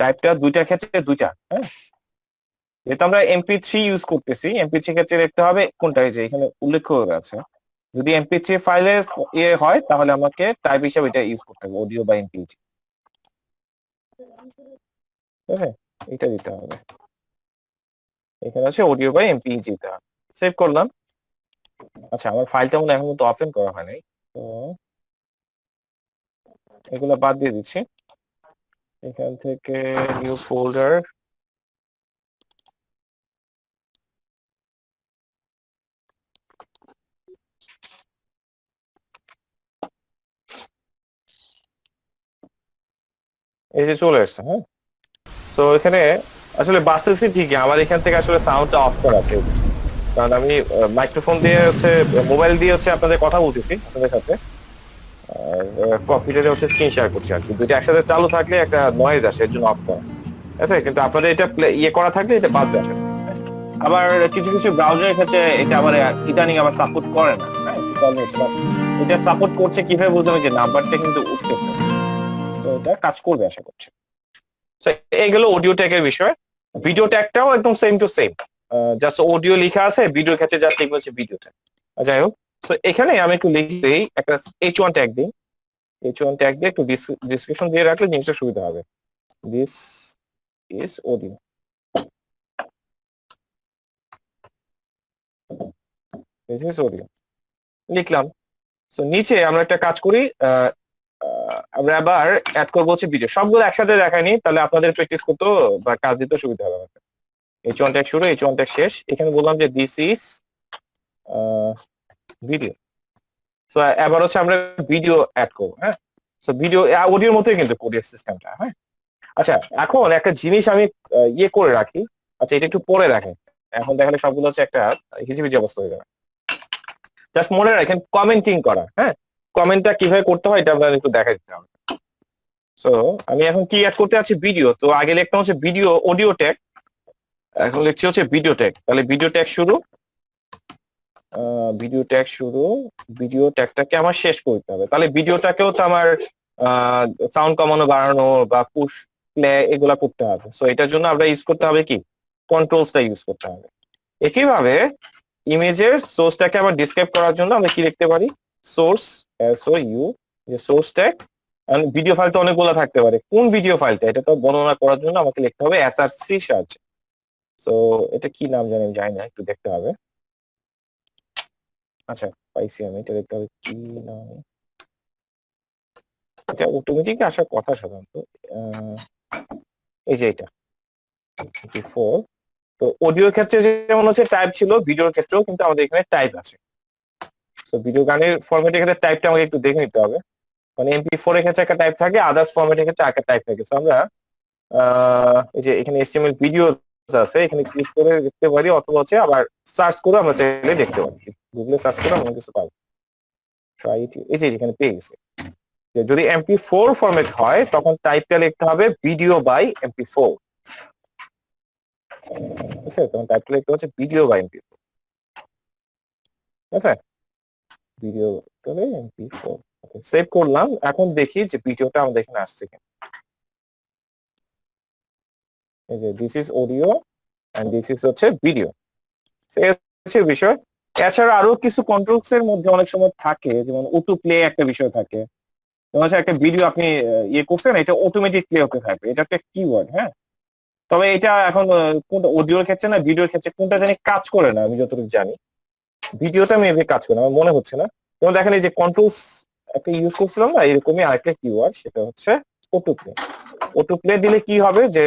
টাইপটা দুইটা ক্ষেত্রে দুইটা। হ্যাঁ, যেহেতু আমরা MP3 ইউজ করতেছি, MP3 ক্ষেত্রে দেখতে হবে কোনটা, এই যে এখানে উল্লেখ করে আছে। যদি MP3 ফাইলের ইয়ে হয় তাহলে আমাকে টাইপ হিসাবে এটা ইউজ করতে হবে, অডিও বা MP3। ঠিক আছে, এটা দিতে হবে। এখানে আছে অডিও বা MP3 দিতে হবে। সেভ করলাম। আচ্ছা, আমার ফাইলটা মনে হয় এখন তো ওপেন করা হয় নাই, তো এগুলো বাদ দিয়ে দিচ্ছি। এখান থেকে নিউ ফোল্ডার, এই যে চলে আসছে। হ্যাঁ, তো এখানে আসলে বাঁচতেছি ঠিকই, আমার এখান থেকে আসলে সাউন্ডটা অফ করা আছে। কারণ আমি মাইক্রোফোন দিয়ে হচ্ছে, মোবাইল দিয়ে হচ্ছে আপনাদের কথা বলতেছি আপনাদের সাথে, আর কম্পিউটারে হচ্ছে স্ক্রিন শেয়ার করছি আর কি। দুইটা একসাথে চালু থাকলে একটা নয়েজ আসে, এর জন্য অফ করা। ঠিক আছে, কিন্তু আপনাদের এটা ইয়ে করা থাকলে এটা বাজবে আসলে। আবার কিছু কিছু ব্রাউজারের ক্ষেত্রে এটা আবার ইদানিং আবার সাপোর্ট করে না। হ্যাঁ, একটু problem হচ্ছে, but এটা সাপোর্ট করছে কিভাবে বুঝলাম, যে নাম্বারটা কিন্তু উঠতেছে, তো এটা কাজ করবে আশা করছি। So, এইগুলো অডিও ট্যাগের বিষয়। ভিডিও ট্যাগটাও একদম same to same, just audio লেখা আছে, ভিডিওর ক্ষেত্রে জাস্ট লিখবো হচ্ছে ভিডিও ট্যাগ। যাই হোক, তো এখানে আমি একটু লিখে দিই, একটা H1 ট্যাগ দিই। H1 ট্যাগ দিয়ে একটু ডিসক্রিপশন দিয়ে রাখলে জিনিসটা সুবিধা হবে। This is audio, this is audio লিখলাম। তো নিচে আমরা একটা কাজ করি, আমরা আবার অ্যাড করবো হচ্ছে ভিডিও। সবগুলো একসাথে দেখায়নি, তাহলে আপনাদের প্র্যাকটিস করতে বা কাজ দিতে সুবিধা হবে আমাদের। H1 ট্যাগ শুরু, H1 ট্যাগ শেষ। এখানে বললাম যে দিস ইজ ভিডিও। তো এবার হচ্ছে আমরা ভিডিও অ্যাড করবো। হ্যাঁ, তো ভিডিও অডিওর মতোই কিন্তু কোডের সিস্টেমটা। হ্যাঁ, আচ্ছা, এখন একটা জিনিস আমি ইয়ে করে রাখি। আচ্ছা, এটা একটু পরে রাখেন, এখন দেখালে সবগুলো হচ্ছে একটা হিজিবিজি অবস্থা হয়ে যাবে। জাস্ট মনে রাখেন কমেন্টিং করা। হ্যাঁ, কমেন্টটা কিভাবে করতে হয় এটা আপনাদের একটু দেখা দিতে হবে। সো আমি এখন কি অ্যাড করতে আছি, ভিডিও। তো আগে লিখতাম হচ্ছে ভিডিও অডিও ট্যাগ, এখন লিখছি হচ্ছে ভিডিও ট্যাগ। তাহলে ভিডিও ট্যাগ শুরু, ভিডিও ট্যাগ শুরু, ভিডিও ট্যাগটাকে আমার শেষ করতে হবে। তাহলে ভিডিওটাকেও তো আমার সাউন্ড কমানো বাড়ানো বা পুশ প্লে এগুলা করতে হবে। সো এটার জন্য আমরা ইউজ করতে হবে কি, কন্ট্রোলসটা ইউজ করতে হবে। একইভাবে ইমেজের সোর্সটাকে আবার ডিসক্রাইব করার জন্য আমরা কি লিখতে পারি, সোর্স, SOU, যে সোর্স ট্যাগ। ভিডিও ফাইল তো অনেকগুলো থাকতে পারে, কোন ভিডিও ফাইলটা এটা তো বর্ণনা করার জন্য আমাকে লিখতে হবে SRC সাহায্যে। সো এটা কি নাম জানি, আমি জানি না, একটু দেখতে হবে। আচ্ছা, পাইছি আমি, এটা দেখতে হবে কি নাম। এটা অটোমেটিক আসার কথা সাধারণত, এই যে এটা 4। তো অডিওর ক্ষেত্রে যেমন হচ্ছে টাইপ ছিল, ভিডিওর ক্ষেত্রেও কিন্তু আমাদের এখানে টাইপ আছে। তো ভিডিও গানের ফরম্যাটের ক্ষেত্রে টাইপটা আমাকে একটু দেখে নিতে হবে, মানে MP4 এর ক্ষেত্রে একটা টাইপ থাকে, আদার্স ফরম্যাটের ক্ষেত্রে একটা টাইপ থাকে। তো আমরা এই যে এখানে HTML ভিডিও আছে, এখানে ক্লিক করে দেখতে পারি, অথবা হচ্ছে আবার সার্চ করে আমরা চাইলে দেখতে পারি, গুগলে সার্চ করে আমরা কিছু পাবো। ট্রাই ইট, এই যে এখানে পেয়ে গেছি। যে যদি MP4 ফরম্যাট হয় তখন টাইপটা লিখতে হবে ভিডিও বাই MP4, ঠিক আছে? তখন টাইপটা লিখতে হচ্ছে ভিডিও বাই MP4, ঠিক আছে? ভিডিও তবে MP4, ওকে সেভ করলাম। এখন দেখি যে ভিডিওটা আমাদের এখানে আসছে কিনা। এই যে this is audio and this is হচ্ছে ভিডিও, হচ্ছে বিষয়। এছাড়া আরো কিছু কন্ট্রোলস এর মধ্যে অনেক সময় থাকে, যেমন অটো প্লে একটা বিষয় থাকে, যেমন হচ্ছে একটা ভিডিও আপনি ইয়ে করছেন, এটা অটোমেটিক প্লে হতে থাকবে, এটা একটা কিওয়ার্ড, হ্যাঁ। তবে এটা এখন কোনটা অডিওর ক্ষেত্রে না ভিডিওর ক্ষেত্রে কোনটা জানি কাজ করে না, আমি যতটুকু জানি ভিডিওটা মেবি কাজ করে না, আমার মনে হচ্ছে না। যেমন দেখেন এই যে কন্ট্রোলস একটা ইউজ করছিলাম না, এরকমই আরেকটা কিওয়ার্ড, সেটা হচ্ছে অটো প্লে। অটো প্লে দিলে কি হবে যে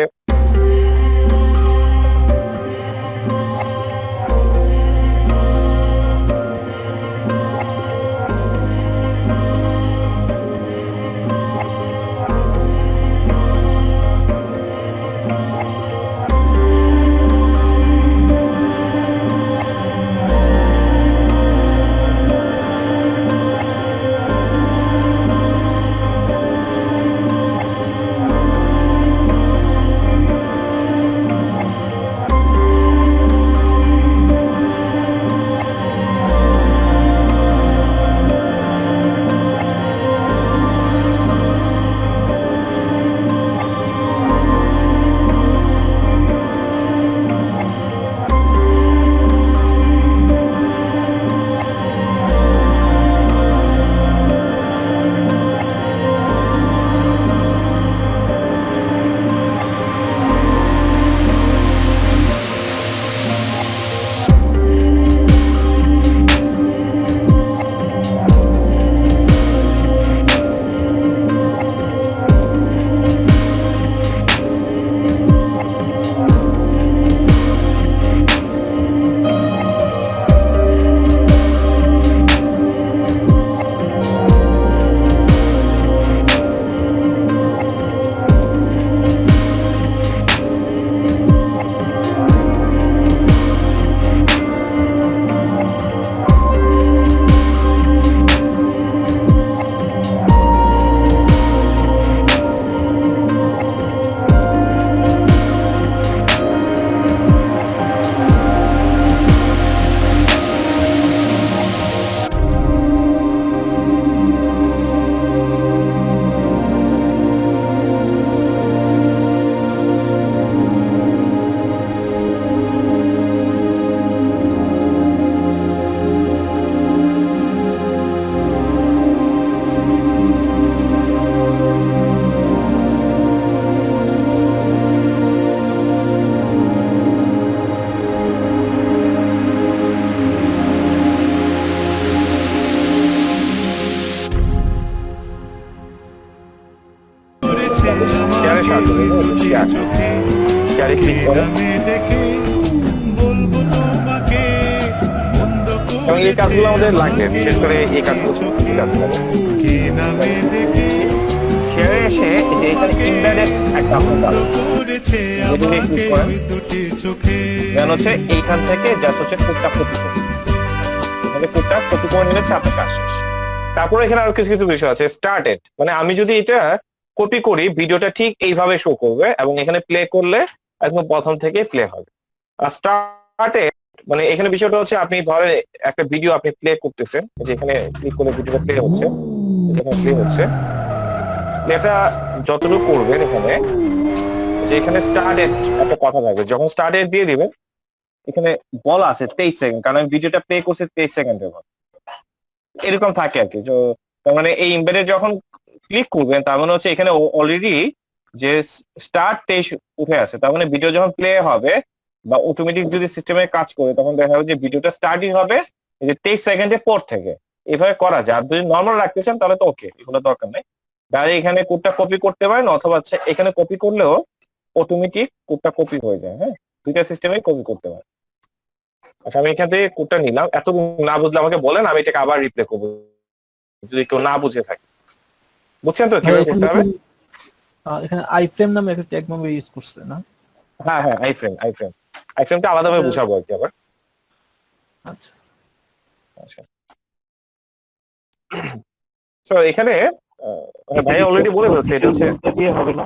শেয়ারে সাহায্য করবে, শেয়ারে ক্লিক করে এবং এই কাজগুলো আমাদের লাগবে, বিশেষ করে এই কাজগুলো শেয়ারে এসে যে এখানে ইমবেডেড একটা আপনার কাজ ক্লিক করেন, দেন হচ্ছে এইখান থেকে জাস্ট হচ্ছে কোডটা কপি করুন, কোডটা কপি করে নিলে আপনার কাজ শেষ। তারপরে এখানে আরো কিছু কিছু বিষয় আছে। স্টার্টেড মানে আমি যদি এটা কপি করি ভিডিওটা ঠিক এইভাবে শো করবে এবং এখানে প্লে করলে একদম প্রথম থেকে প্লে হবে। আর স্টার্টেড মানে এখানে বিষয়টা হচ্ছে আপনি ধরেন একটা ভিডিও আপনি প্লে করতেছেন, যেখানে ক্লিক করলে ভিডিওটা প্লে হচ্ছে, যেখানে প্লে হচ্ছে, প্লেটা যতটুকু করবেন এখানে যে এখানে স্টার্টেড একটা কথা থাকবে, যখন স্টার্টেড দিয়ে দিবেন এখানে বলা আছে 23 সেকেন্ড, কারণ আমি ভিডিওটা প্লে করছি 23 সেকেন্ডের পর, এরকম থাকে আর কি। তার মানে এই এমবেডে যখন ক্লিক করবেন তার মানে হচ্ছে এখানে অলরেডি যে স্টার্ট 23 উঠে আছে, তার মানে ভিডিও যখন প্লে হবে বা অটোমেটিক যদি সিস্টেমে কাজ করে তখন দেখা যাবে যে ভিডিওটা স্টার্টই হবে এই যে 23 সেকেন্ডের পর থেকে। এভাবে করা যায়। আর যদি নর্মাল রাখতে চান তাহলে তো ওকে, এগুলো দরকার নেই, ডাইরেক্ট এখানে কোডটা কপি করতে পারেন, অথবা হচ্ছে এখানে কপি করলেও অটোমেটিক কোডটা কপি হয়ে যায়। হ্যাঁ, দুইটা সিস্টেমে কপি করতে পারেন। আচ্ছা আমি এখান থেকে কোডটা নিলাম, এত না বুঝলে আমাকে বলেন, আমি এটাকে আবার রিপ্লে করবো যদি কেউ না বুঝে থাকে। বুঝছেন তো কিভাবে করতে হবে? এখানে আইফ্রেম নামে একটা ট্যাগ নামে ইউজ করছে না? হ্যাঁ হ্যাঁ, আইফ্রেমটা আলাদাভাবে বুঝাবো আর কি আবার। আচ্ছা আচ্ছা সো এখানে ভাই অলরেডি বলে ফেলছে, এটা হচ্ছে দিয়ে হবে না,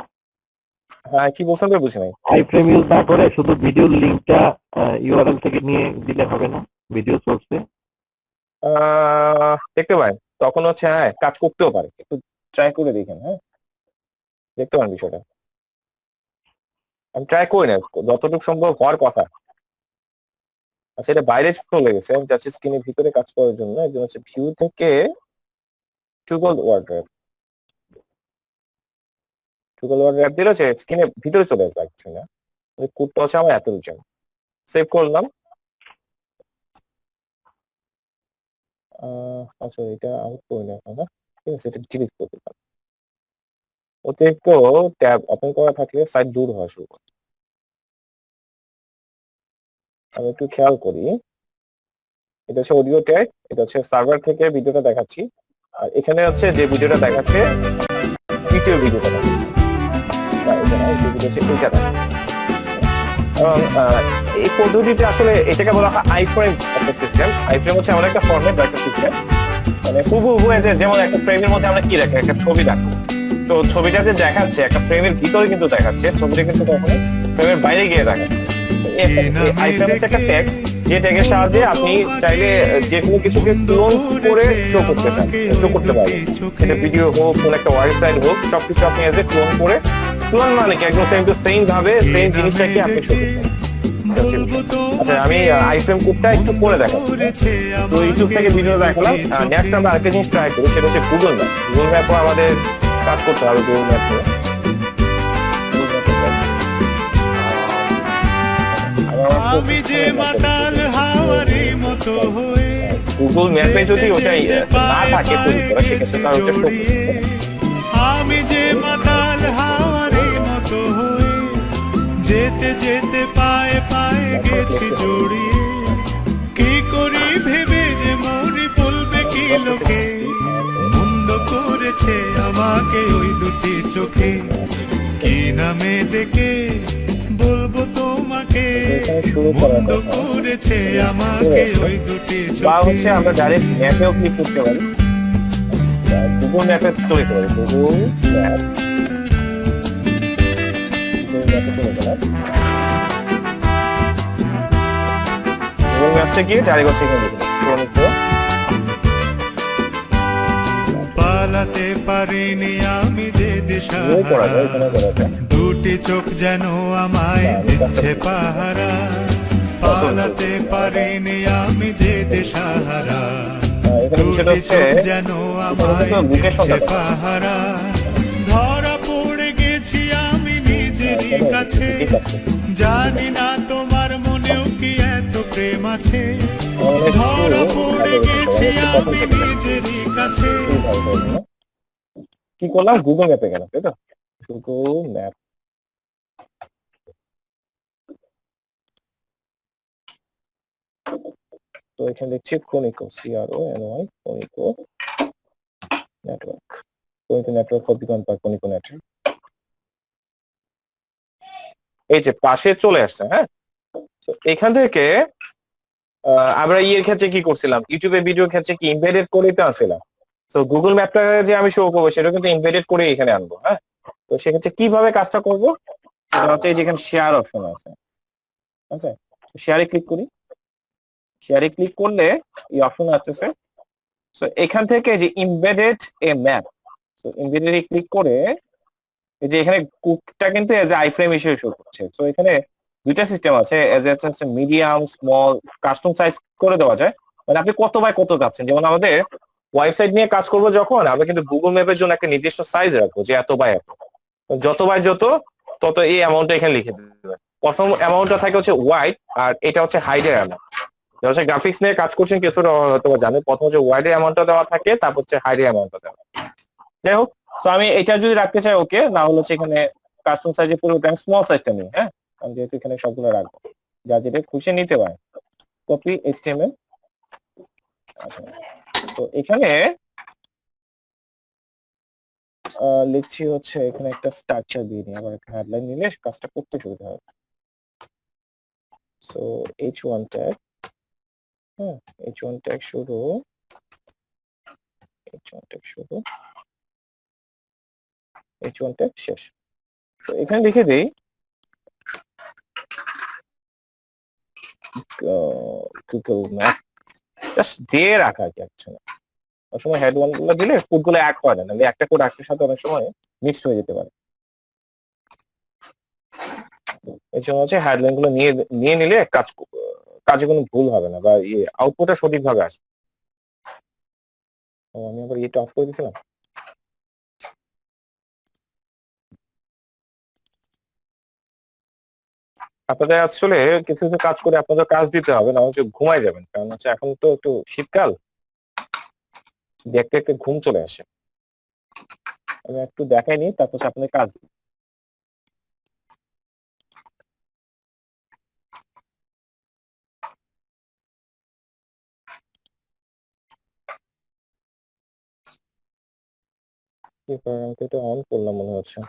হ্যাঁ কি বলছেন তো বুঝি নাই। আই ফ্রেম ইউজ না করে শুধু ভিডিওর লিংকটা ইউআরএল থেকে নিয়ে দিলে হবে না ভিডিও সোর্সে? দেখতে পারেন, তখন হচ্ছে হ্যাঁ কাজ করতেও পারে, একটু ট্রাই করে দেখেন, হ্যাঁ দেখতে পারেন বিষয়টা। আমি ট্রাই করি না, যতটুকু সম্ভব হওয়ার কথা। আচ্ছা এটা বাইরে চলে গেছে, আমি যাচ্ছি স্ক্রিনের ভিতরে কাজ করার জন্য। একজন হচ্ছে ভিউ থেকে টুগল ওয়ার্ড্রপ, টুগল ওয়ার্ড্রপ দিলে হচ্ছে স্ক্রিনের ভিতরে চলে আসবে অ্যাকচুয়ালি না, কোডটা হচ্ছে আমার এত রুচি। সেভ করলাম। আচ্ছা এটা আউট করি না এখন, ঠিক আছে এটা ডিলিট করে দিলাম। অতিরিক্ত ট্যাব ওপেন করা থাকলে সাইট দূর হওয়া শুরু করে। আমি একটু খেয়াল করি, এটা হচ্ছে অডিও ট্যাগ, এটা হচ্ছে সার্ভার থেকে ভিডিওটা দেখাচ্ছি, আর এখানে হচ্ছে যে ভিডিওটা দেখাচ্ছে দ্বিতীয় ভিডিওটা দেখাচ্ছে, এটা না, এই ভিডিও হচ্ছে এইটা দেখাচ্ছে। এবং এই পদ্ধতিতে আসলে এটাকে বলা হয় আইফ্রেম একটা সিস্টেম। আইফ্রেম হচ্ছে এমন একটা ফরম্যাট বা একটা সিস্টেম, মানে হুবহু যেমন একটা ফ্রেমের মধ্যে আমরা কি রাখি, একটা ছবি রাখবো, তো ছবিটা যে দেখাচ্ছে একটা ফ্রেমের ভিতরে কিন্তু দেখাচ্ছে, ছবিটা কিন্তু কখনো ফ্রেমের বাইরে গিয়ে দেখাচ্ছে। আইফ্রেম হচ্ছে একটা ট্যাগ, যে ট্যাগের সাহায্যে আপনি চাইলে যে কোনো কিছুকে ক্লোন করে শো করতে চান, শো করতে পারবেন। এটা ভিডিও হোক, কোন একটা ওয়েবসাইট হোক, সবকিছু আপনি এজ এ ক্লোন করে, ক্লোন মানে কি একদম সেম টু সেম ভাবে সেম জিনিসটাকে আপনি শো করতে পারেন। আচ্ছা আমি আইফ্রেম কোডটা একটু করে দেখাচ্ছি। তো ইউটিউব থেকে ভিডিও দেখালাম। নেক্সট আমরা আরেকটা জিনিস ট্রাই করি, সেটা হচ্ছে গুগল ম্যাপ। গুগল ম্যাপও আমাদের কাজ করতে হবে। গুগল ম্যাপ নিয়ে আমি যে মাতাল হাওয়ারে মতো হয়ে গুগল ম্যাপে যদি ওটাই না থাকে তৈরি করা, সেক্ষেত্রে তার ওটা শো করতে হবে। আমি যে মাতাল হাওয়ারে মতো হয়ে যেতে যেতে পায়ে পায়ে গেছি জড়িয়ে, কি করি ভেবে যে মনে বলবে কি লোকে, মন্দ করেছে আমাকে ওই দুটি চোখে, কি নামে ডেকে বলবো তোমাকে, এখানে শুরু করার মন্দ কথা করেছে আমাকে ওই দুটি বা হচ্ছে চোখে। আমরা ডাইরেক্ট ম্যাপেও ক্লিক করতে পারি, গুগল ম্যাপে চলে যেতে পারি। গুগল ম্যাপ, গুগল ম্যাপে চলে গেলাম। গুগল ম্যাপে গিয়ে ডাইরেক্ট হচ্ছে এখানে দেখুন ক্রমিক পালাতে পারিনি আমি যে করা যায়, এখানে দিশাহারা, করা যায়। দুটি চোখ যেন আমায় দিচ্ছে পাহারা, পালাতে পারিনি আমি যে দিশাহারা, এখানে বিষয়টা দুটি হচ্ছে চোখ যেন আমায় লোকেশনটা দিচ্ছে পাহারা, ধরা পড়ে গেছি আমি নিজেরই কাছে, জানি না তোমার মনেও কি এত প্রেম আছে, ধরা পড়ে গেছি আমি নিজেরই কাছে। কি করলাম, গুগল ম্যাপে গেলাম, তাই তো? গুগল ম্যাপ, তো এখানে দেখছি Croniko, CRONY, Croniko network, Croniko network for beacon per Croniko network. এই যে পাশে চলে আসছে, হ্যাঁ। তো এখান থেকে আমরা ইয়ের ক্ষেত্রে কি করছিলাম, ইউটিউবে ভিডিওর ক্ষেত্রে কি ইমবেডেড করেই তো আসছিলাম। তো গুগল ম্যাপটা যে আমি শো করবো সেটা কিন্তু ইমবেডেড করে এখানে আনবো, হ্যাঁ। তো সেক্ষেত্রে কিভাবে কাজটা করবো, সেটা হচ্ছে এই যেখানে শেয়ার অপশন আছে, আচ্ছা শেয়ারে ক্লিক করি। শেয়ারে ক্লিক করলে এই অপশন আসতেছে। তো এখান থেকে যে ইমবেডেড এ ম্যাপ, তো ইমবেডেড এ ক্লিক করে এই যে এখানে কুকটা কিন্তু এজ এ আইফ্রেম হিসেবে শো করছে। তো এখানে দুইটা সিস্টেম আছে, এজ এ হচ্ছে মিডিয়াম, স্মল, কাস্টম সাইজ করে দেওয়া যায়। মানে আপনি কত বাই কত যাচ্ছেন, যেমন আমাদের ওয়েবসাইট নিয়ে কাজ করবো যখন আমরা কিন্তু গুগল ম্যাপের জন্য একটা নির্দিষ্ট সাইজ রাখবো, যে এত বাই এত, যত বাই যত তত এই অ্যামাউন্টটা এখানে লিখে দেবে। প্রথম অ্যামাউন্টটা থাকে হচ্ছে ওয়াইড, আর এটা হচ্ছে হাইডের অ্যামাউন্ট। যারা গ্রাফিক্স নিয়ে কাজ করছেন কিছুটা হয়তো জানেন, প্রথম হচ্ছে ওয়াইডের অ্যামাউন্টটা দেওয়া থাকে, তারপর হচ্ছে হাইডের অ্যামাউন্টটা দেওয়া। যাই হোক, তো আমি এটা যদি রাখতে চাই ওকে, না হলে হচ্ছে এখানে কাস্টম সাইজে পুরোটা আমি স্মল সাইজটা নিই, হ্যাঁ, আমি যেহেতু এখানে সবগুলো রাখবো, যা যেটা খুশি নিতে পারে। কপি HTML, আচ্ছা তো এখানে লিখছি হচ্ছে এখানে একটা স্ট্রাকচার দিয়ে নিই, আবার একটা হেডলাইন নিলে কাজটা করতে সুবিধা হবে। সো H1 ট্যাগ, হ্যাঁ H1 ট্যাগ শুরু, H1 ট্যাগ শুরু, H1 ট্যাগ শেষ। তো এখানে লিখে দেই গুগল ম্যাপ, জাস্ট দিয়ে রাখা আর কি। অ্যাকচুয়ালি অনেক সময় হেড ওয়ান গুলো দিলে কোড গুলো এক হয় না, নাহলে একটা কোড একটার সাথে অনেক সময় মিক্সড হয়ে যেতে পারে। এই জন্য হচ্ছে হেডলাইন গুলো নিয়ে নিলে কাজে কোনো ভুল হবে না, বা আউটপুটটা সঠিকভাবে আসবে। আমি আবার এটা অফ করে দিয়েছিলাম। আপনাদের আসলে কিছু কিছু কাজ করে আপনাদের কাজ দিতে হবে, না হচ্ছে ঘুমাই যাবেন। কারণ হচ্ছে এখন তো একটু শীতকাল, দেখতে একটু ঘুম চলে আসে। আমি একটু দেখাই নিই, তারপর হচ্ছে আপনাদের কাজ দিই। কি করেন, আমি তো এটা অন করলাম মনে হচ্ছে।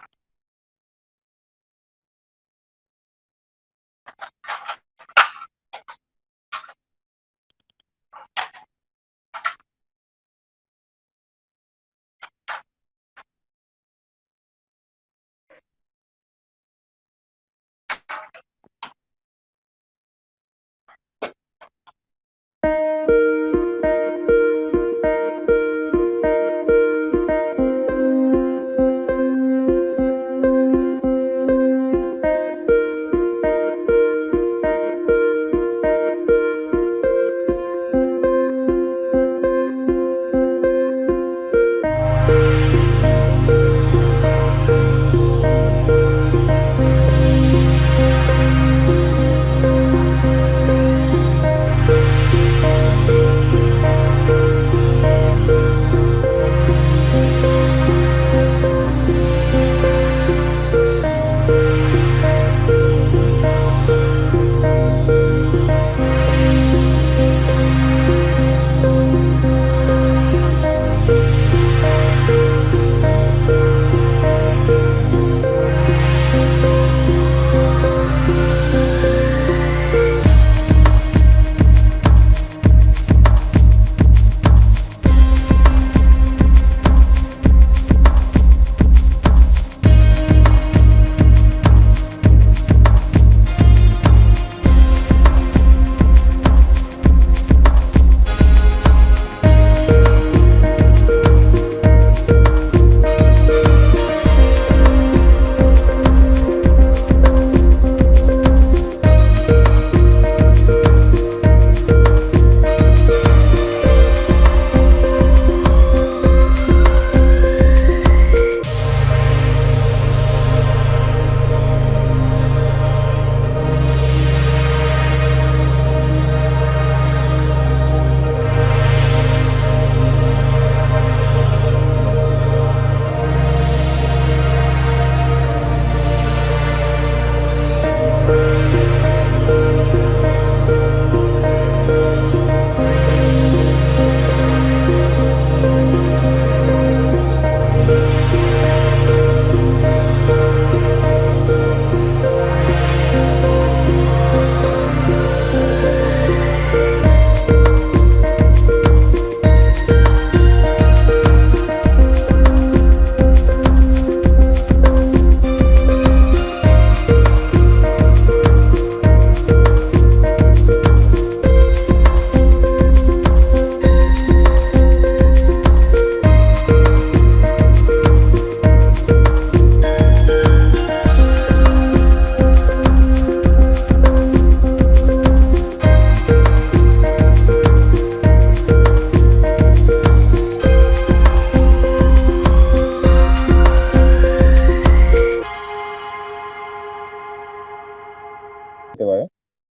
দিতে পারে,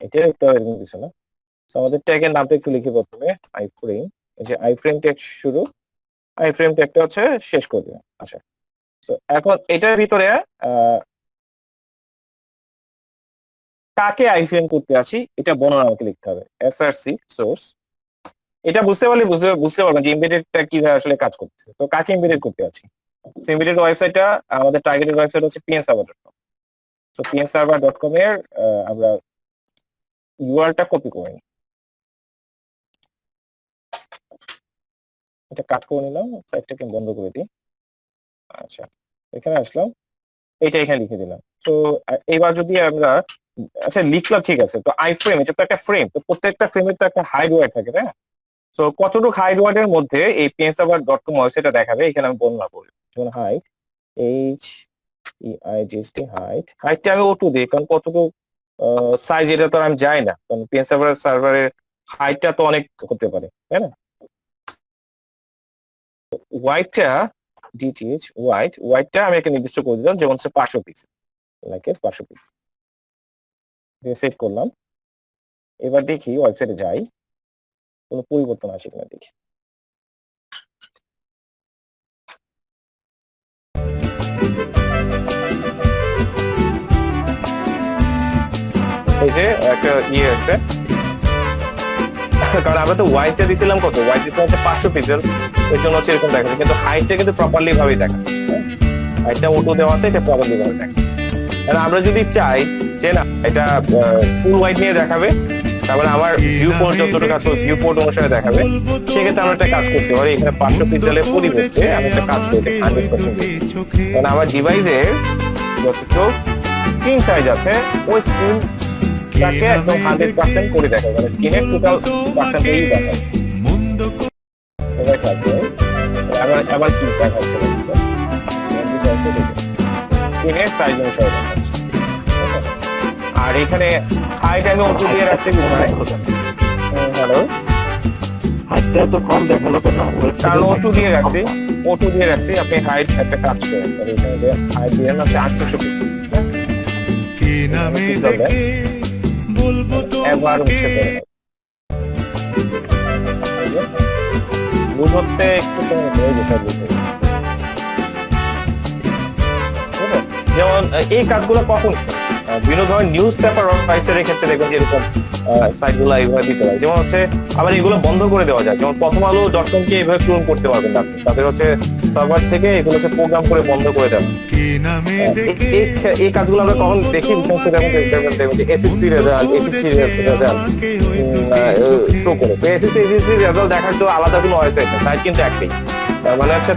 এটা একটা এরকম কিছু না। তো আমাদের ট্যাগের নামটা একটু লিখি প্রথমে, আইফ্রেম। এই যে আইফ্রেম ট্যাগ শুরু, আইফ্রেম ট্যাগটা হচ্ছে শেষ করে দিলাম। আচ্ছা, তো এখন এটার ভিতরে কাকে আইফ্রেম করতে আছি এটা বর্ণনা আমাকে লিখতে হবে। এসআরসি সোর্স, এটা বুঝতে পারলে বুঝতে পারবেন যে এমবেডেডটা কিভাবে আসলে কাজ করতেছে। তো কাকে এমবেডেড করতে আছি, এমবেডেড ওয়েবসাইটটা আমাদের টার্গেটেড ওয়েবসাইট হচ্ছে pnserver.com। তো pnserver.com এর আমরা ইউআরএলটা কপি করে নিই। এটা কাট করে নিলাম, সাইটটাকে বন্ধ করে দিই। আচ্ছা, এখানে আসলাম, এটা এখানে লিখে দিলাম। তো এবার যদি আমরা, আচ্ছা লিখলাম ঠিক আছে, তো আই ফ্রেম, এটা তো একটা ফ্রেম, তো প্রত্যেকটা ফ্রেমের তো একটা হাইড ওয়ার্ড থাকে, তাই না? তো কতটুকু হাইড ওয়ার্ডের মধ্যে এই pnserver.com ওয়েবসাইটটা দেখাবে, এখানে আমি বর্ণনা করি। যেমন হাইট, HEIGHT হাইট, হাইটটা আমি O2 দিই, কারণ কতটুকু সাইজ এটা তো আমি যাই না, কারণ সার্ভারের হাইটটা তো অনেক হতে পারে, তাই না? ওয়াইডটা DTH ওয়াইডটা আমি একটা নির্দিষ্ট করে দিলাম, যেমন হচ্ছে 500 পিক্সেল, লাইক 500 পিক্সেল সেভ করলাম। এবার দেখি ওয়েবসাইটে যাই, কোনো পরিবর্তন আসে কিনা দেখি। এই যে একটা ইয়ে আছে, কারণ আমরা তো ওয়াইডটা দিছিলাম কত, ওয়াইড দিছিলাম হচ্ছে 500 পিক্সেল, এর জন্য হচ্ছে এরকম দেখাচ্ছে, কিন্তু হাইটটা কিন্তু প্রপারলি ভাবেই দেখাচ্ছে। হাইটটা অটো দেওয়াতে এটা প্রপারলি ভাবে দেখাচ্ছে। আর আমরা যদি চাই যে না এটা ফুল ওয়াইড নিয়ে দেখাবে, তারপরে আমার ভিউ পোর্ট যতটুকু আছে ভিউ পোর্ট অনুসারে দেখাবে, সেক্ষেত্রে আমরা একটা কাজ করতে পারি, এখানে 500 পিক্সেলের পরিবর্তে আমি একটা কাজ করতে 100%, কারণ আমার ডিভাইসের যতটুকু স্ক্রিন সাইজ আছে ওই স্ক্রিনটাকে একদম 100% করে দেখাবে, মানে স্ক্রিনের টোটাল পার্সেন্টেজ দেখাবে। এবার থাকবে আবার কি দেখাচ্ছে স্ক্রিনের সাইজ অনুসারে দেখাচ্ছে। আর এখানে হাইট আমি অটো দিয়ে রাখছি, হ্যালো হাইটটা তো কম দেখালো কেন? কারণ অটো দিয়ে রাখছি, আপনি হাইট একটা কাজ করেন, এখানে হাইট দিয়ে আছে 800 পিক্সেল। কি নামে ডেকে বলবো একবার তোমাকে, মুছে করে বুঝতে একটু সময় হয়ে গেছে বুঝতে। যেমন এই কাজগুলো কখন বিভিন্ন ধরনের নিউজ পেপার ওয়েবসাইটের ক্ষেত্রে দেখবেন যে এরকম সাইটগুলো এইভাবে দিতে হয়। যেমন হচ্ছে আবার এগুলো বন্ধ করে দেওয়া যায়, যেমন প্রথম আলো.com কে এইভাবে ক্লোন করতে পারবেন না আপনি, তাদের হচ্ছে সার্ভার থেকে এগুলো হচ্ছে প্রোগ্রাম করে বন্ধ করে দেওয়া। কি নামে ডেকে এই কাজগুলো আমরা কখন দেখি, বিশেষ করে দেখবেন যে এসএসসি রেজাল্ট শো করে, তো এসএসসি রেজাল্ট দেখার তো আলাদা কোনো ওয়েবসাইট নেই, সাইট কিন্তু একটাই, মানে হচ্ছে